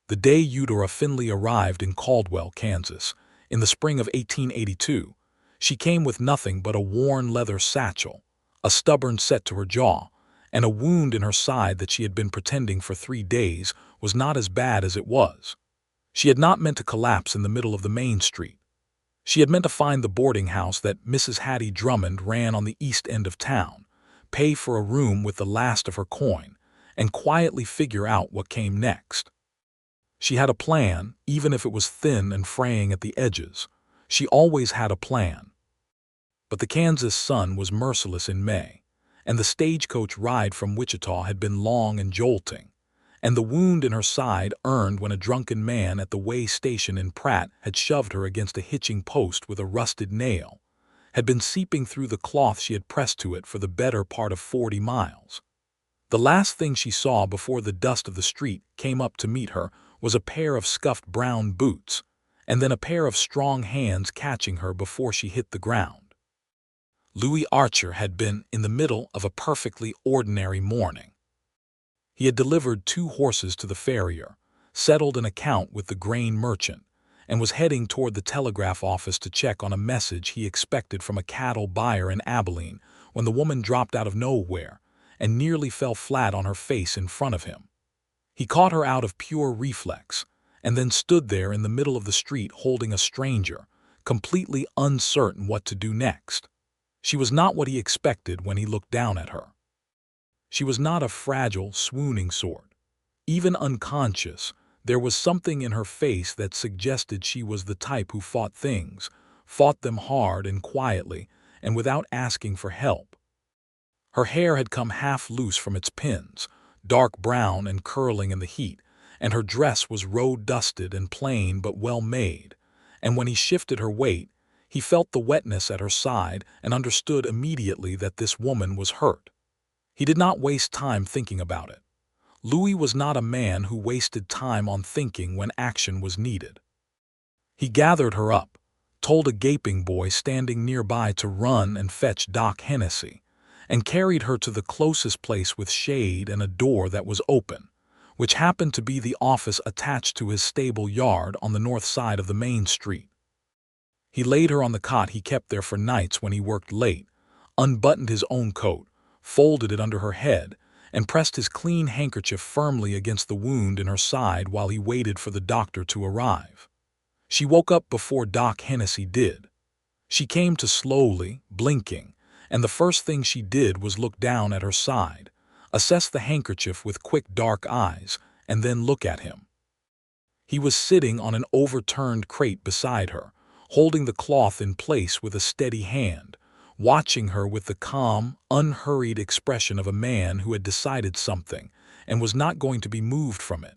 The day Eudora Finley arrived in Caldwell, Kansas, in the spring of 1882, she came with nothing but a worn leather satchel, a stubborn set to her jaw, and a wound in her side that she had been pretending for 3 days was not as bad as it was. She had not meant to collapse in the middle of the main street. She had meant to find the boarding house that Mrs. Hattie Drummond ran on the east end of town, pay for a room with the last of her coin, and quietly figure out what came next. She had a plan, even if it was thin and fraying at the edges. She always had a plan. But the Kansas sun was merciless in May, and the stagecoach ride from Wichita had been long and jolting, and the wound in her side earned when a drunken man at the way station in Pratt had shoved her against a hitching post with a rusted nail, had been seeping through the cloth she had pressed to it for the better part of 40 miles. The last thing she saw before the dust of the street came up to meet her was a pair of scuffed brown boots, and then a pair of strong hands catching her before she hit the ground. Louis Archer had been in the middle of a perfectly ordinary morning. He had delivered 2 horses to the farrier, settled an account with the grain merchant, and was heading toward the telegraph office to check on a message he expected from a cattle buyer in Abilene when the woman dropped out of nowhere and nearly fell flat on her face in front of him. He caught her out of pure reflex, and then stood there in the middle of the street holding a stranger, completely uncertain what to do next. She was not what he expected when he looked down at her. She was not a fragile, swooning sort. Even unconscious, there was something in her face that suggested she was the type who fought things, fought them hard and quietly, and without asking for help. Her hair had come half loose from its pins, dark brown and curling in the heat, and her dress was road-dusted and plain but well-made, and when he shifted her weight, he felt the wetness at her side and understood immediately that this woman was hurt. He did not waste time thinking about it. Louis was not a man who wasted time on thinking when action was needed. He gathered her up, told a gaping boy standing nearby to run and fetch Doc Hennessy, and carried her to the closest place with shade and a door that was open, which happened to be the office attached to his stable yard on the north side of the main street. He laid her on the cot he kept there for nights when he worked late, unbuttoned his own coat, folded it under her head, and pressed his clean handkerchief firmly against the wound in her side while he waited for the doctor to arrive. She woke up before Doc Hennessy did. She came to slowly, blinking, and the first thing she did was look down at her side, assess the handkerchief with quick dark eyes, and then look at him. He was sitting on an overturned crate beside her, holding the cloth in place with a steady hand, watching her with the calm, unhurried expression of a man who had decided something and was not going to be moved from it.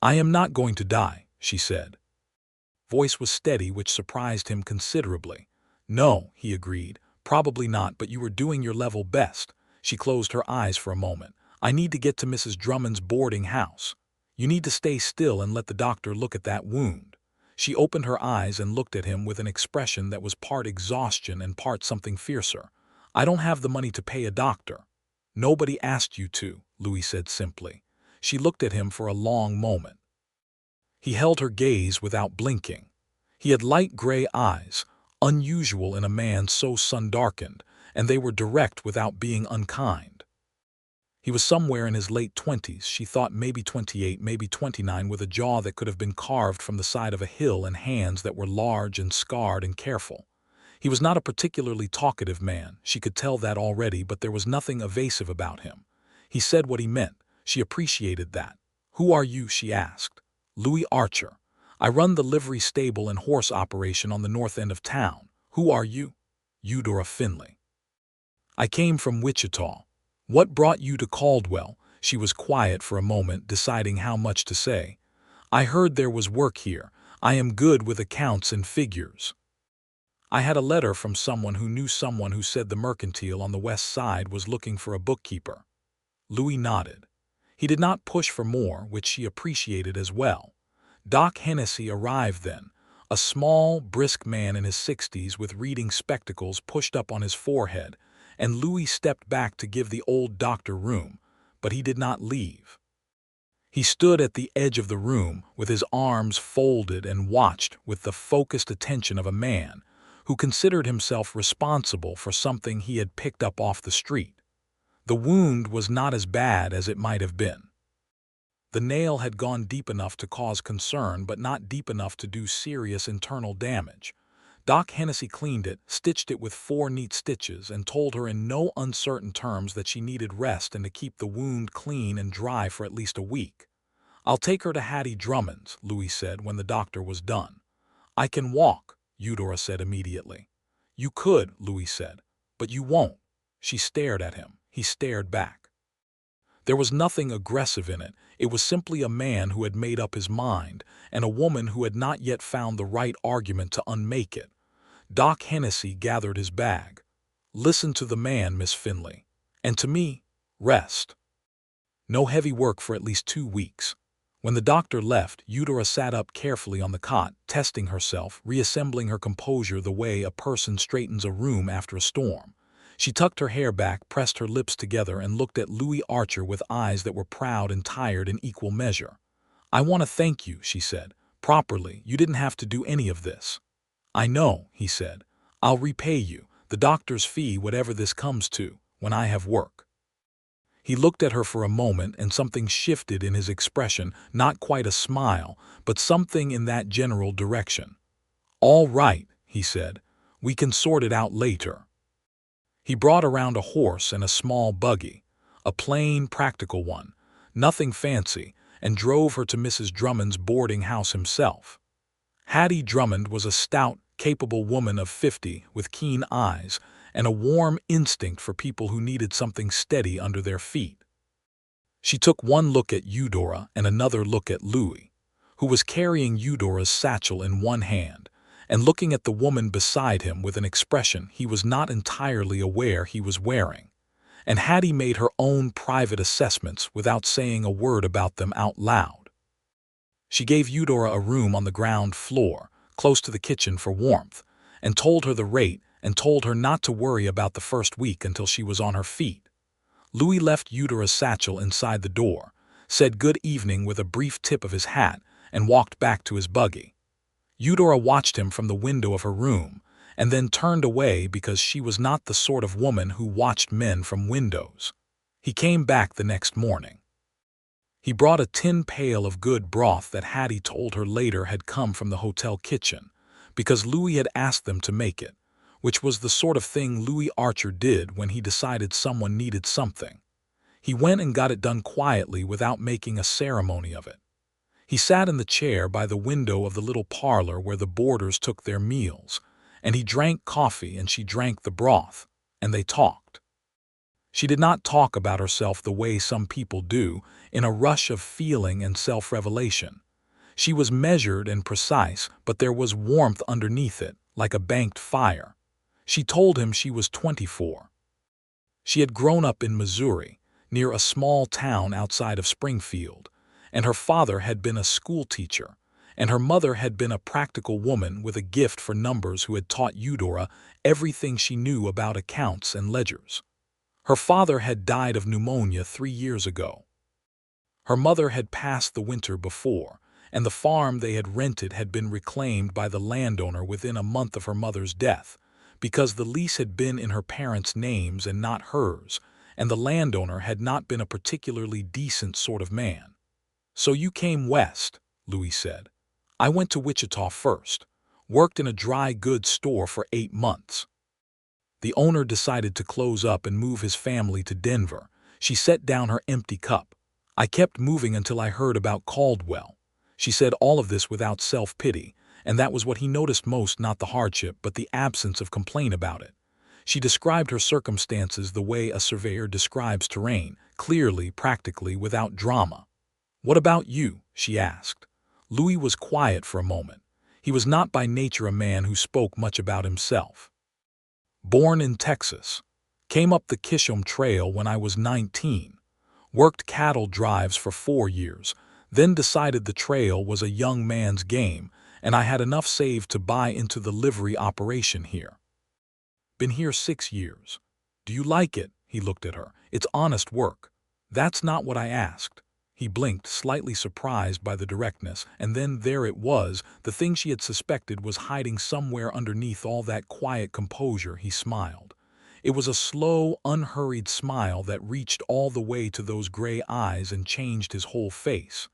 "I am not going to die," she said. Voice was steady, which surprised him considerably. "No," he agreed, "probably not, but you were doing your level best." She closed her eyes for a moment. "I need to get to Mrs. Drummond's boarding house. You need to stay still and let the doctor look at that wound." She opened her eyes and looked at him with an expression that was part exhaustion and part something fiercer. "I don't have the money to pay a doctor." "Nobody asked you to," Louis said simply. She looked at him for a long moment. He held her gaze without blinking. He had light gray eyes, unusual in a man so sun-darkened, and they were direct without being unkind. He was somewhere in his late 20s, she thought, maybe 28, maybe 29, with a jaw that could have been carved from the side of a hill and hands that were large and scarred and careful. He was not a particularly talkative man, she could tell that already, but there was nothing evasive about him. He said what he meant. She appreciated that. "Who are you?" she asked. "Louis Archer. I run the livery stable and horse operation on the north end of town." "Who are you?" "Eudora Finley." "I came from Wichita." "What brought you to Caldwell?" She was quiet for a moment, deciding how much to say. "I heard there was work here. I am good with accounts and figures." "I had a letter from someone who knew someone who said the mercantile on the west side was looking for a bookkeeper." Louis nodded. He did not push for more, which she appreciated as well. Doc Hennessy arrived then, a small, brisk man in his 60s with reading spectacles pushed up on his forehead, and Louis stepped back to give the old doctor room, but he did not leave. He stood at the edge of the room with his arms folded and watched with the focused attention of a man who considered himself responsible for something he had picked up off the street. The wound was not as bad as it might have been. The nail had gone deep enough to cause concern, but not deep enough to do serious internal damage. Doc Hennessy cleaned it, stitched it with 4 neat stitches, and told her in no uncertain terms that she needed rest and to keep the wound clean and dry for at least a week. "I'll take her to Hattie Drummond's," Louis said when the doctor was done. "I can walk," Eudora said immediately. "You could," Louis said, "but you won't." She stared at him. He stared back. There was nothing aggressive in it. It was simply a man who had made up his mind, and a woman who had not yet found the right argument to unmake it. Doc Hennessy gathered his bag. "Listen to the man, Miss Finley. And to me, rest. No heavy work for at least 2 weeks." When the doctor left, Eudora sat up carefully on the cot, testing herself, reassembling her composure the way a person straightens a room after a storm. She tucked her hair back, pressed her lips together, and looked at Louis Archer with eyes that were proud and tired in equal measure. "I want to thank you," she said. "Properly, you didn't have to do any of this." "I know," he said. "I'll repay you, the doctor's fee, whatever this comes to, when I have work." He looked at her for a moment, and something shifted in his expression, not quite a smile, but something in that general direction. "All right," he said. "We can sort it out later." He brought around a horse and a small buggy, a plain, practical one, nothing fancy, and drove her to Mrs. Drummond's boarding house himself. Hattie Drummond was a stout, capable woman of 50 with keen eyes and a warm instinct for people who needed something steady under their feet. She took one look at Eudora and another look at Louis, who was carrying Eudora's satchel in one hand and looking at the woman beside him with an expression he was not entirely aware he was wearing. And Hattie made her own private assessments without saying a word about them out loud. She gave Eudora a room on the ground floor, close to the kitchen for warmth, and told her the rate and told her not to worry about the first week until she was on her feet. Louis left Eudora's satchel inside the door, said good evening with a brief tip of his hat, and walked back to his buggy. Eudora watched him from the window of her room, and then turned away because she was not the sort of woman who watched men from windows. He came back the next morning. He brought a tin pail of good broth that Hattie told her later had come from the hotel kitchen, because Louis had asked them to make it, which was the sort of thing Louis Archer did when he decided someone needed something. He went and got it done quietly without making a ceremony of it. He sat in the chair by the window of the little parlor where the boarders took their meals, and he drank coffee and she drank the broth, and they talked. She did not talk about herself the way some people do, in a rush of feeling and self-revelation. She was measured and precise, but there was warmth underneath it, like a banked fire. She told him she was 24. She had grown up in Missouri, near a small town outside of Springfield, and her father had been a school teacher, and her mother had been a practical woman with a gift for numbers who had taught Eudora everything she knew about accounts and ledgers. Her father had died of pneumonia 3 years ago. Her mother had passed the winter before, and the farm they had rented had been reclaimed by the landowner within a month of her mother's death, because the lease had been in her parents' names and not hers, and the landowner had not been a particularly decent sort of man. "So you came west," Louis said. "I went to Wichita first, worked in a dry goods store for 8 months. The owner decided to close up and move his family to Denver." She set down her empty cup. "I kept moving until I heard about Caldwell." She said all of this without self-pity, and that was what he noticed most, not the hardship, but the absence of complaint about it. She described her circumstances the way a surveyor describes terrain, clearly, practically, without drama. "What about you?" she asked. Louis was quiet for a moment. He was not by nature a man who spoke much about himself. "Born in Texas. Came up the Kishom Trail when I was 19. Worked cattle drives for 4 years, then decided the trail was a young man's game, and I had enough saved to buy into the livery operation here. Been here 6 years. Do you like it?" He looked at her. "It's honest work." "That's not what I asked." He blinked, slightly surprised by the directness, and then there it was. The thing she had suspected was hiding somewhere underneath all that quiet composure. He smiled. It was a slow, unhurried smile that reached all the way to those gray eyes and changed his whole face.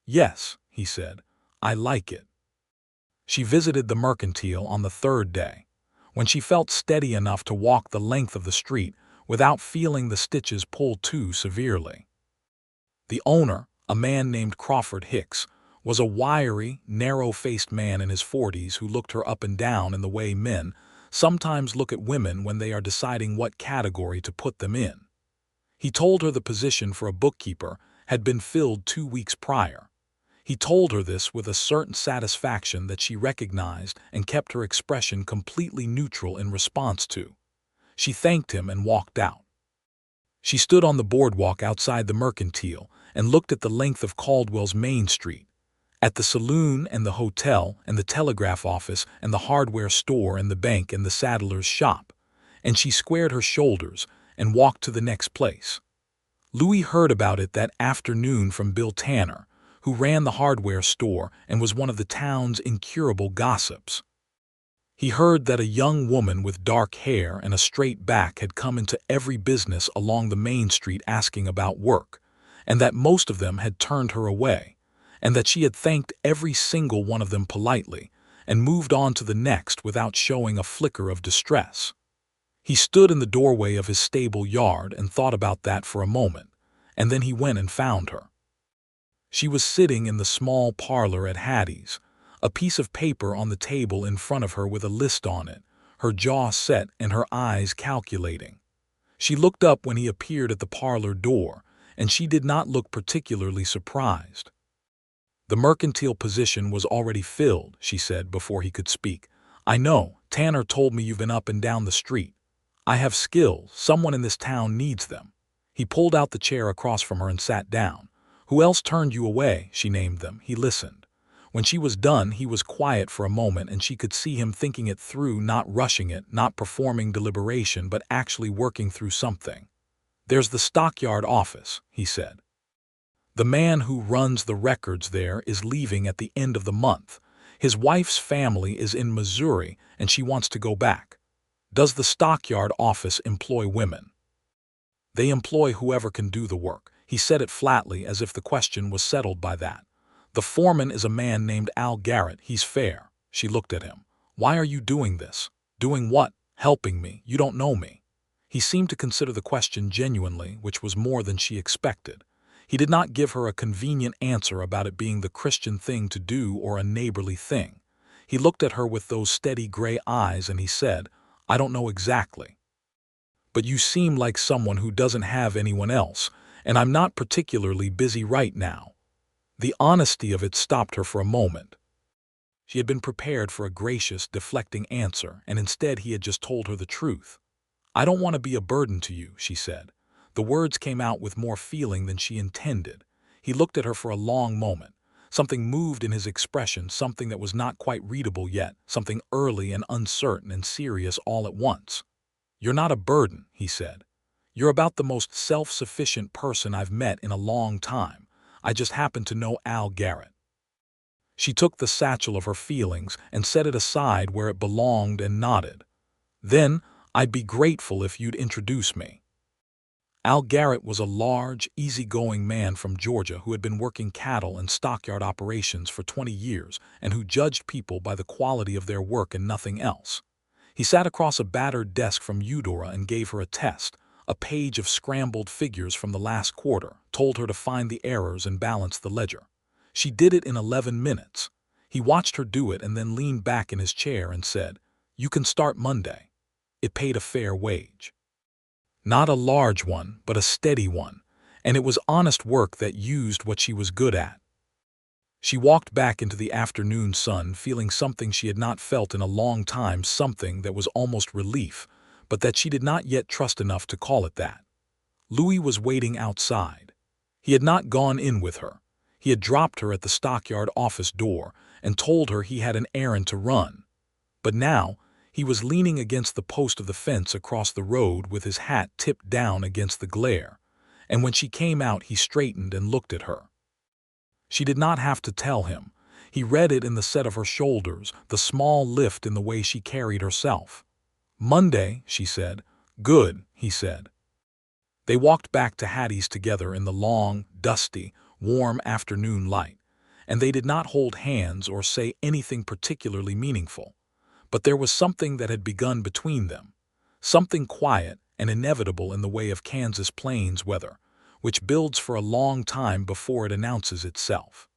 "Yes," he said, "I like it." She visited the mercantile on the third day, when she felt steady enough to walk the length of the street without feeling the stitches pull too severely. The owner, a man named Crawford Hicks, was a wiry, narrow-faced man in his 40s who looked her up and down in the way men sometimes look at women when they are deciding what category to put them in. He told her the position for a bookkeeper had been filled 2 weeks prior. He told her this with a certain satisfaction that she recognized and kept her expression completely neutral in response to. She thanked him and walked out. She stood on the boardwalk outside the mercantile and looked at the length of Caldwell's Main Street, at the saloon and the hotel and the telegraph office and the hardware store and the bank and the saddler's shop, and she squared her shoulders and walked to the next place. Louis heard about it that afternoon from Bill Tanner, who ran the hardware store and was one of the town's incurable gossips. He heard that a young woman with dark hair and a straight back had come into every business along the main street asking about work, and that most of them had turned her away, and that she had thanked every single one of them politely and moved on to the next without showing a flicker of distress. He stood in the doorway of his stable yard and thought about that for a moment, and then he went and found her. She was sitting in the small parlor at Hattie's, a piece of paper on the table in front of her with a list on it, her jaw set and her eyes calculating. She looked up when he appeared at the parlor door, and she did not look particularly surprised. "The mercantile position was already filled," she said before he could speak. "I know. Tanner told me you've been up and down the street. I have skills. Someone in this town needs them." He pulled out the chair across from her and sat down. "Who else turned you away?" She named them. He listened. When she was done, he was quiet for a moment, and she could see him thinking it through, not rushing it, not performing deliberation, but actually working through something. "There's the stockyard office," he said. "The man who runs the records there is leaving at the end of the month. His wife's family is in Missouri, and she wants to go back. Does the stockyard office employ women?" "They employ whoever can do the work." He said it flatly, as if the question was settled by that. "The foreman is a man named Al Garrett. He's fair." She looked at him. "Why are you doing this?" "Doing what?" "Helping me. You don't know me." He seemed to consider the question genuinely, which was more than she expected. He did not give her a convenient answer about it being the Christian thing to do or a neighborly thing. He looked at her with those steady gray eyes and he said, "I don't know exactly. But you seem like someone who doesn't have anyone else, and I'm not particularly busy right now." The honesty of it stopped her for a moment. She had been prepared for a gracious, deflecting answer, and instead he had just told her the truth. "I don't want to be a burden to you," she said. The words came out with more feeling than she intended. He looked at her for a long moment. Something moved in his expression, something that was not quite readable yet, something early and uncertain and serious all at once. "You're not a burden," he said. "You're about the most self-sufficient person I've met in a long time. I just happen to know Al Garrett." She took the satchel of her feelings and set it aside where it belonged and nodded. "Then I'd be grateful if you'd introduce me." Al Garrett was a large, easygoing man from Georgia who had been working cattle and stockyard operations for 20 years and who judged people by the quality of their work and nothing else. He sat across a battered desk from Eudora and gave her a test, a page of scrambled figures from the last quarter, told her to find the errors and balance the ledger. She did it in 11 minutes. He watched her do it and then leaned back in his chair and said, "You can start Monday." It paid a fair wage. Not a large one, but a steady one, and it was honest work that used what she was good at. She walked back into the afternoon sun feeling something she had not felt in a long time, something that was almost relief, but that she did not yet trust enough to call it that. Louis was waiting outside. He had not gone in with her. He had dropped her at the stockyard office door and told her he had an errand to run. But now he was leaning against the post of the fence across the road with his hat tipped down against the glare, and when she came out he straightened and looked at her. She did not have to tell him. He read it in the set of her shoulders, the small lift in the way she carried herself. "Monday," she said. "Good," he said. They walked back to Hattie's together in the long, dusty, warm afternoon light, and they did not hold hands or say anything particularly meaningful. But there was something that had begun between them, something quiet and inevitable in the way of Kansas plains weather, which builds for a long time before it announces itself.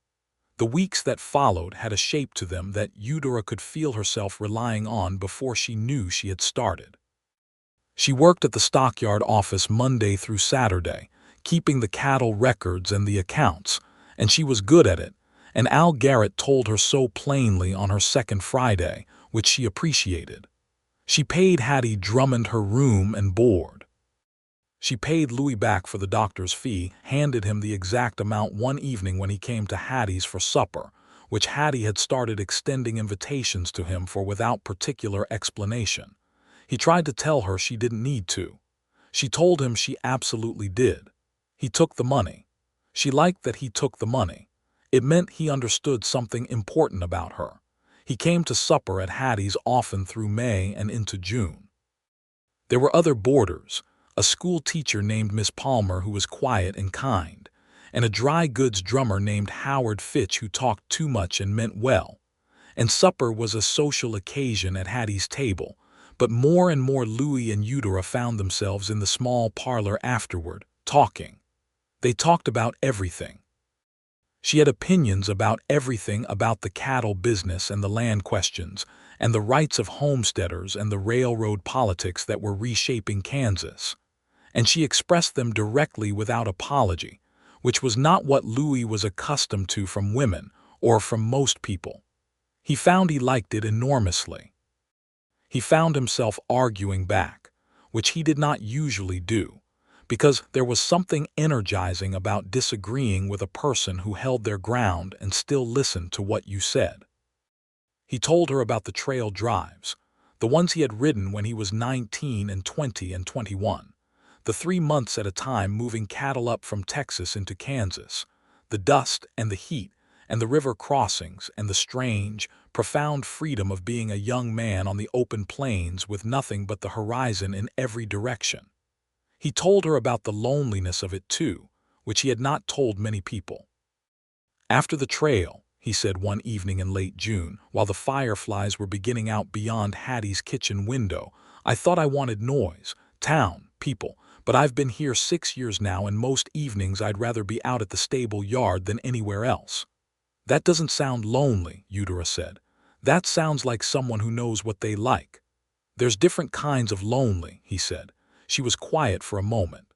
The weeks that followed had a shape to them that Eudora could feel herself relying on before she knew she had started. She worked at the stockyard office Monday through Saturday, keeping the cattle records and the accounts, and she was good at it, and Al Garrett told her so plainly on her second Friday, which she appreciated. She paid Hattie Drummond her room and board. She paid Louis back for the doctor's fee, handed him the exact amount one evening when he came to Hattie's for supper, which Hattie had started extending invitations to him for without particular explanation. He tried to tell her she didn't need to. She told him she absolutely did. He took the money. She liked that he took the money. It meant he understood something important about her. He came to supper at Hattie's often through May and into June. There were other boarders, a school teacher named Miss Palmer who was quiet and kind, and a dry goods drummer named Howard Fitch who talked too much and meant well. And supper was a social occasion at Hattie's table, but more and more Louis and Eudora found themselves in the small parlor afterward, talking. They talked about everything. She had opinions about everything, about the cattle business and the land questions, and the rights of homesteaders and the railroad politics that were reshaping Kansas. And she expressed them directly without apology, which was not what Louis was accustomed to from women or from most people. He found he liked it enormously. He found himself arguing back, which he did not usually do, because there was something energizing about disagreeing with a person who held their ground and still listened to what you said. He told her about the trail drives, the ones he had ridden when he was 19 and 20 and 21. The 3 months at a time moving cattle up from Texas into Kansas, the dust and the heat and the river crossings and the strange, profound freedom of being a young man on the open plains with nothing but the horizon in every direction. He told her about the loneliness of it too, which he had not told many people. After the trail, he said one evening in late June, while the fireflies were beginning out beyond Hattie's kitchen window, I thought I wanted noise, town, people, but I've been here 6 years now and most evenings I'd rather be out at the stable yard than anywhere else. That doesn't sound lonely, Eudora said. That sounds like someone who knows what they like. There's different kinds of lonely, he said. She was quiet for a moment.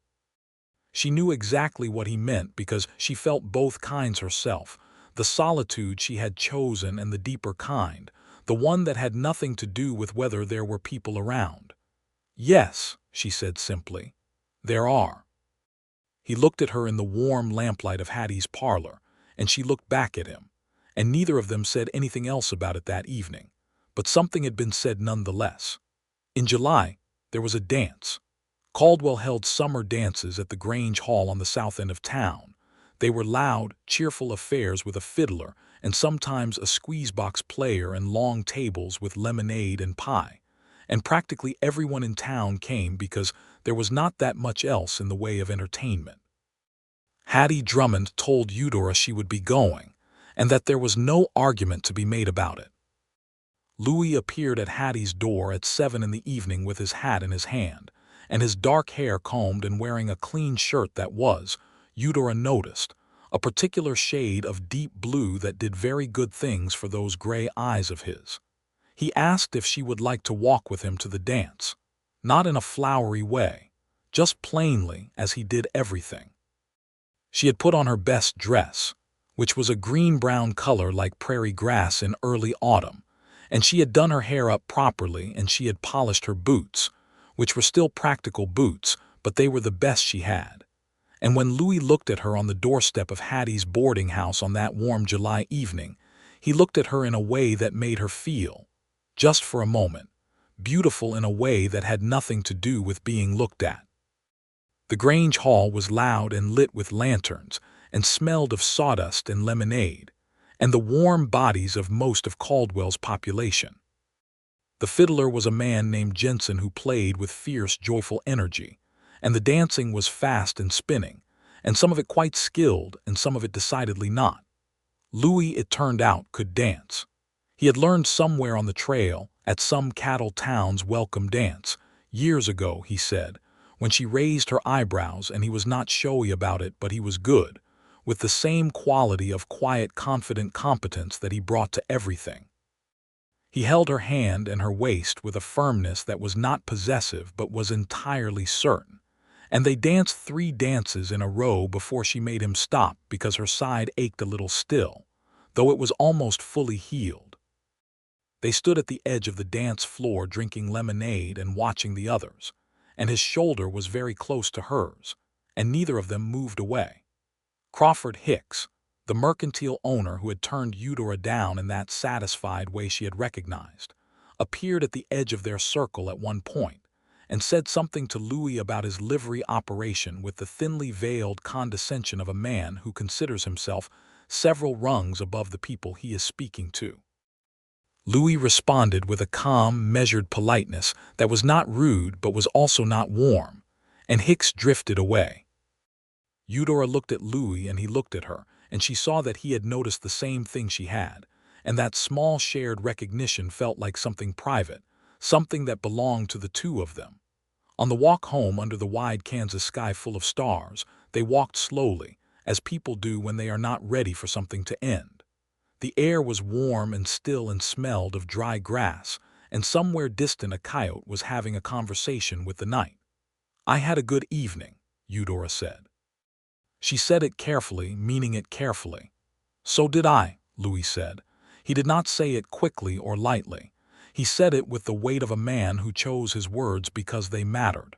She knew exactly what he meant because she felt both kinds herself, the solitude she had chosen and the deeper kind, the one that had nothing to do with whether there were people around. Yes, she said simply. There are. He looked at her in the warm lamplight of Hattie's parlor, and she looked back at him, and neither of them said anything else about it that evening, but something had been said nonetheless. In July, there was a dance. Caldwell held summer dances at the Grange Hall on the south end of town. They were loud, cheerful affairs with a fiddler and sometimes a squeezebox player and long tables with lemonade and pie. And practically everyone in town came because there was not that much else in the way of entertainment. Hattie Drummond told Eudora she would be going, and that there was no argument to be made about it. Louis appeared at Hattie's door at 7 in the evening with his hat in his hand, and his dark hair combed and wearing a clean shirt that was, Eudora noticed, a particular shade of deep blue that did very good things for those gray eyes of his. He asked if she would like to walk with him to the dance, not in a flowery way, just plainly as he did everything. She had put on her best dress, which was a green-brown color like prairie grass in early autumn, and she had done her hair up properly and she had polished her boots, which were still practical boots, but they were the best she had. And when Louis looked at her on the doorstep of Hattie's boarding house on that warm July evening, he looked at her in a way that made her feel, just for a moment, beautiful in a way that had nothing to do with being looked at. The Grange Hall was loud and lit with lanterns, and smelled of sawdust and lemonade, and the warm bodies of most of Caldwell's population. The fiddler was a man named Jensen who played with fierce, joyful energy, and the dancing was fast and spinning, and some of it quite skilled and some of it decidedly not. Louis, it turned out, could dance. He had learned somewhere on the trail, at some cattle town's welcome dance, years ago, he said, when she raised her eyebrows, and he was not showy about it, but he was good, with the same quality of quiet, confident competence that he brought to everything. He held her hand and her waist with a firmness that was not possessive but was entirely certain, and they danced 3 dances in a row before she made him stop because her side ached a little still, though it was almost fully healed. They stood at the edge of the dance floor drinking lemonade and watching the others, and his shoulder was very close to hers, and neither of them moved away. Crawford Hicks, the mercantile owner who had turned Eudora down in that satisfied way she had recognized, appeared at the edge of their circle at one point, and said something to Louis about his livery operation with the thinly veiled condescension of a man who considers himself several rungs above the people he is speaking to. Louis responded with a calm, measured politeness that was not rude but was also not warm, and Hicks drifted away. Eudora looked at Louis and he looked at her, and she saw that he had noticed the same thing she had, and that small shared recognition felt like something private, something that belonged to the two of them. On the walk home under the wide Kansas sky full of stars, they walked slowly, as people do when they are not ready for something to end. The air was warm and still and smelled of dry grass, and somewhere distant a coyote was having a conversation with the night. "I had a good evening," Eudora said. She said it carefully, meaning it carefully. "So did I," Louis said. He did not say it quickly or lightly. He said it with the weight of a man who chose his words because they mattered.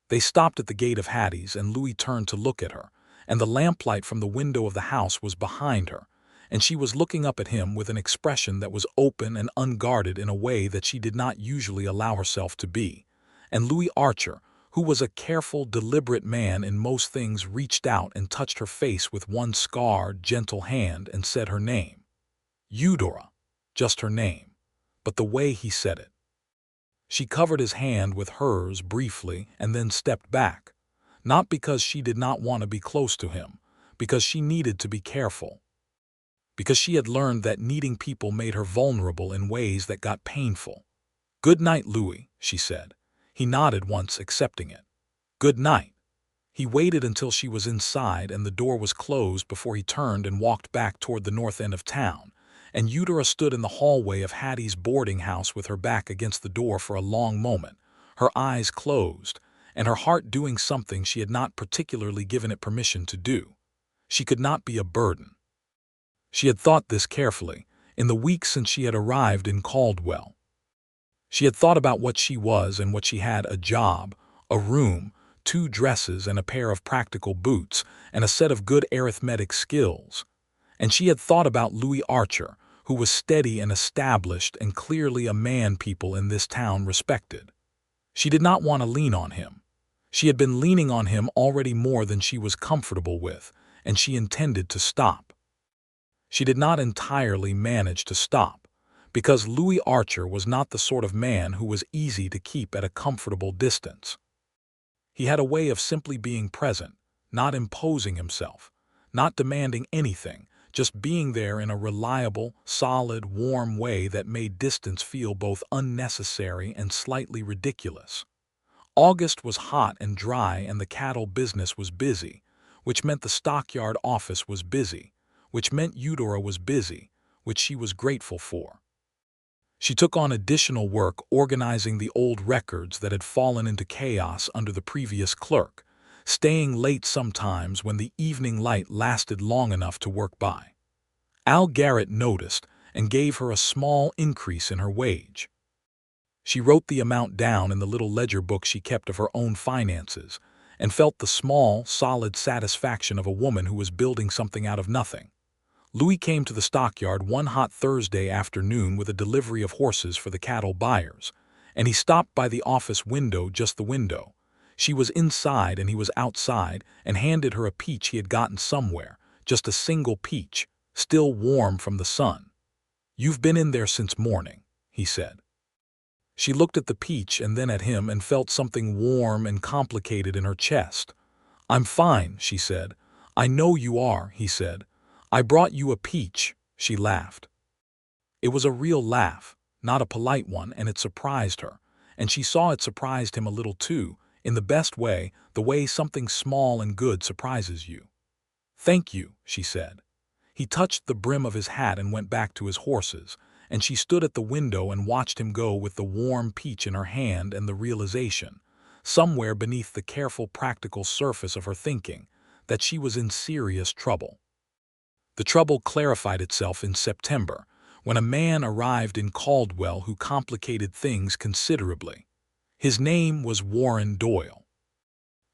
They stopped at the gate of Hattie's, and Louis turned to look at her, and the lamplight from the window of the house was behind her, and she was looking up at him with an expression that was open and unguarded in a way that she did not usually allow herself to be. And Louis Archer, who was a careful, deliberate man in most things, reached out and touched her face with one scarred, gentle hand and said her name. Eudora, just her name, but the way he said it. She covered his hand with hers briefly and then stepped back, not because she did not want to be close to him, because she needed to be careful. Because she had learned that needing people made her vulnerable in ways that got painful. "Good night, Louis," she said. He nodded once, accepting it. "Good night." He waited until she was inside and the door was closed before he turned and walked back toward the north end of town, and Eudora stood in the hallway of Hattie's boarding house with her back against the door for a long moment, her eyes closed, and her heart doing something she had not particularly given it permission to do. She could not be a burden. She had thought this carefully, in the weeks since she had arrived in Caldwell. She had thought about what she was and what she had: a job, a room, 2 dresses and a pair of practical boots, and a set of good arithmetic skills. And she had thought about Louis Archer, who was steady and established and clearly a man people in this town respected. She did not want to lean on him. She had been leaning on him already more than she was comfortable with, and she intended to stop. She did not entirely manage to stop, because Louis Archer was not the sort of man who was easy to keep at a comfortable distance. He had a way of simply being present, not imposing himself, not demanding anything, just being there in a reliable, solid, warm way that made distance feel both unnecessary and slightly ridiculous. August was hot and dry and the cattle business was busy, which meant the stockyard office was busy, which meant Eudora was busy, which she was grateful for. She took on additional work organizing the old records that had fallen into chaos under the previous clerk, staying late sometimes when the evening light lasted long enough to work by. Al Garrett noticed and gave her a small increase in her wage. She wrote the amount down in the little ledger book she kept of her own finances and felt the small, solid satisfaction of a woman who was building something out of nothing. Louis came to the stockyard one hot Thursday afternoon with a delivery of horses for the cattle buyers, and he stopped by the office window, just the window. She was inside and he was outside, and handed her a peach he had gotten somewhere, just a single peach, still warm from the sun. "You've been in there since morning," he said. She looked at the peach and then at him and felt something warm and complicated in her chest. "I'm fine," she said. "I know you are," he said. "I brought you a peach." She laughed. It was a real laugh, not a polite one, and it surprised her. And she saw it surprised him a little too, in the best way, the way something small and good surprises you. "Thank you," she said. He touched the brim of his hat and went back to his horses, and she stood at the window and watched him go with the warm peach in her hand and the realization, somewhere beneath the careful practical surface of her thinking, that she was in serious trouble. The trouble clarified itself in September, when a man arrived in Caldwell who complicated things considerably. His name was Warren Doyle.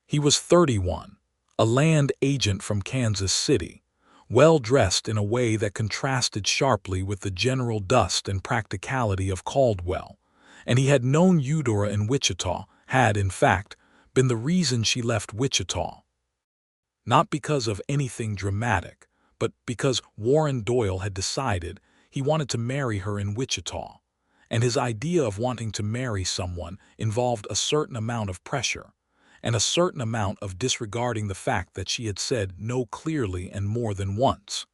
He was 31, a land agent from Kansas City, well-dressed in a way that contrasted sharply with the general dust and practicality of Caldwell, and he had known Eudora in Wichita, had, in fact, been the reason she left Wichita. Not because of anything dramatic, but because Warren Doyle had decided he wanted to marry her in Wichita, and his idea of wanting to marry someone involved a certain amount of pressure, and a certain amount of disregarding the fact that she had said no clearly and more than once.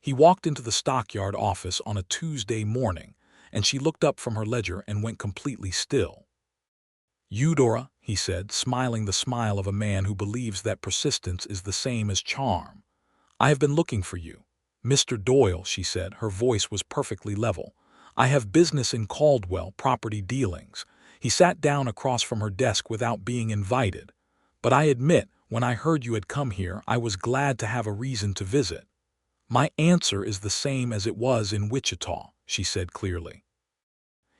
He walked into the stockyard office on a Tuesday morning, and she looked up from her ledger and went completely still. "Eudora," he said, smiling the smile of a man who believes that persistence is the same as charm, "I have been looking for you." "Mr. Doyle," she said, her voice was perfectly level, "I have business in Caldwell, property dealings." He sat down across from her desk without being invited. "But I admit, when I heard you had come here, I was glad to have a reason to visit." "My answer is the same as it was in Wichita," she said clearly.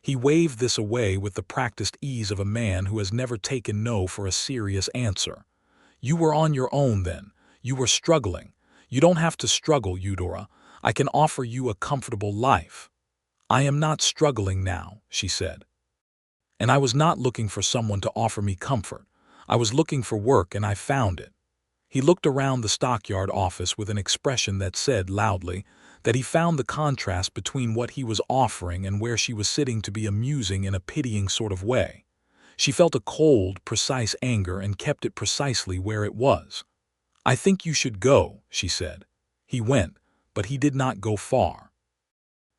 He waved this away with the practiced ease of a man who has never taken no for a serious answer. "You were on your own then. You were struggling. You don't have to struggle, Eudora. I can offer you a comfortable life." "I am not struggling now," she said. "And I was not looking for someone to offer me comfort. I was looking for work and I found it." He looked around the stockyard office with an expression that said loudly that he found the contrast between what he was offering and where she was sitting to be amusing in a pitying sort of way. She felt a cold, precise anger and kept it precisely where it was. "I think you should go," she said. He went, but he did not go far.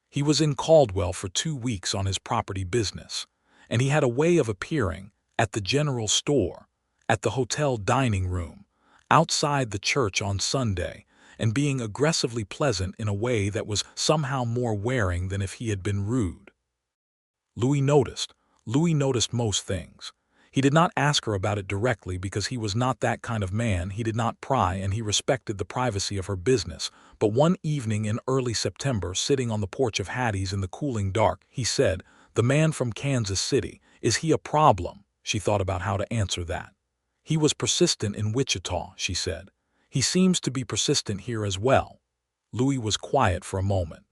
He was in Caldwell for 2 weeks on his property business, and he had a way of appearing at the general store, at the hotel dining room, outside the church on Sunday, and being aggressively pleasant in a way that was somehow more wearing than if he had been rude. Louis noticed. Louis noticed most things. He did not ask her about it directly because he was not that kind of man. He did not pry, and he respected the privacy of her business. But one evening in early September, sitting on the porch of Hattie's in the cooling dark, he said, "The man from Kansas City, is he a problem?" She thought about how to answer that. "He was persistent in Wichita," she said. "He seems to be persistent here as well." Louis was quiet for a moment.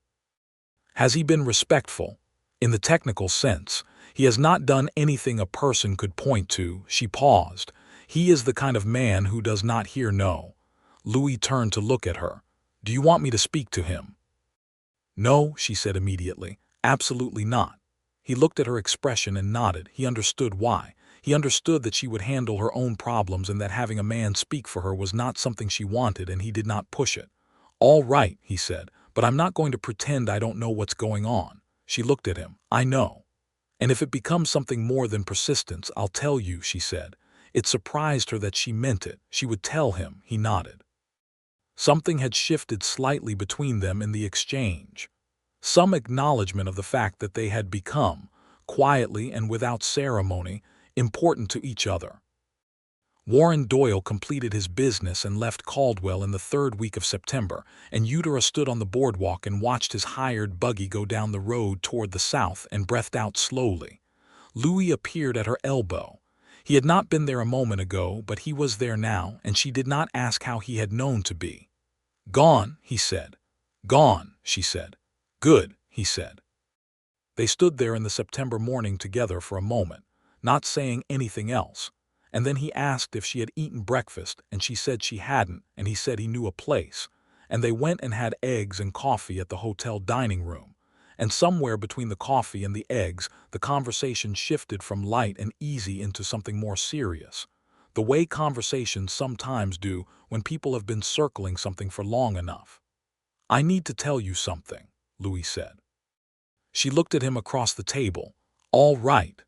"Has he been respectful? In the technical sense, he has not done anything a person could point to." She paused. "He is the kind of man who does not hear no." Louis turned to look at her. "Do you want me to speak to him?" "No," she said immediately. "Absolutely not." He looked at her expression and nodded. He understood why. He understood that she would handle her own problems and that having a man speak for her was not something she wanted, and he did not push it. "All right," he said, "but I'm not going to pretend I don't know what's going on." She looked at him. "I know. And if it becomes something more than persistence, I'll tell you," she said. It surprised her that she meant it. She would tell him. He nodded. Something had shifted slightly between them in the exchange. Some acknowledgement of the fact that they had become, quietly and without ceremony, important to each other. Warren Doyle completed his business and left Caldwell in the 3rd week of September, and Eudora stood on the boardwalk and watched his hired buggy go down the road toward the south and breathed out slowly. Louis appeared at her elbow. He had not been there a moment ago, but he was there now, and she did not ask how he had known to be. "Gone," he said. "Gone," she said. "Good," he said. They stood there in the September morning together for a moment, not saying anything else. And then he asked if she had eaten breakfast, and she said she hadn't, and he said he knew a place. And they went and had eggs and coffee at the hotel dining room. And somewhere between the coffee and the eggs, the conversation shifted from light and easy into something more serious. The way conversations sometimes do when people have been circling something for long enough. "I need to tell you something," Louis said. She looked at him across the table. "All right."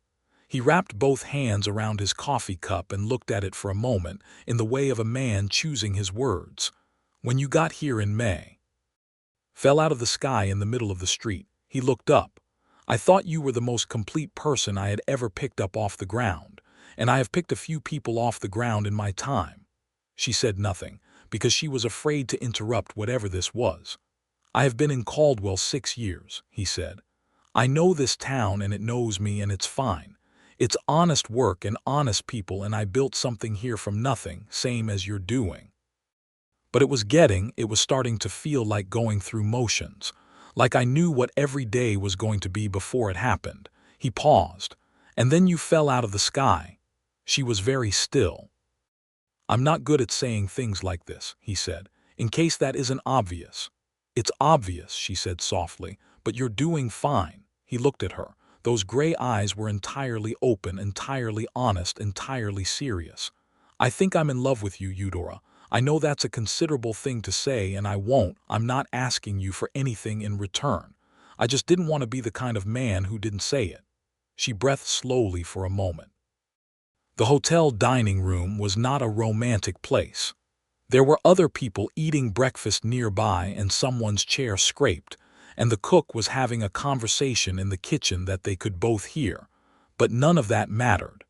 He wrapped both hands around his coffee cup and looked at it for a moment, in the way of a man choosing his words. "When you got here in May, fell out of the sky in the middle of the street." He looked up. "I thought you were the most complete person I had ever picked up off the ground, and I have picked a few people off the ground in my time." She said nothing, because she was afraid to interrupt whatever this was. "I have been in Caldwell 6 years," he said. "I know this town and it knows me, and it's fine. It's honest work and honest people, and I built something here from nothing, same as you're doing." But it was starting to feel like going through motions, like I knew what every day was going to be before it happened. He paused. "And then you fell out of the sky." She was very still. "I'm not good at saying things like this," he said, "in case that isn't obvious." "It's obvious," she said softly, "but you're doing fine." He looked at her. Those gray eyes were entirely open, entirely honest, entirely serious. "I think I'm in love with you, Eudora. I know that's a considerable thing to say, and I'm not asking you for anything in return. I just didn't want to be the kind of man who didn't say it." She breathed slowly for a moment. The hotel dining room was not a romantic place. There were other people eating breakfast nearby, and someone's chair scraped, and the cook was having a conversation in the kitchen that they could both hear. But none of that mattered.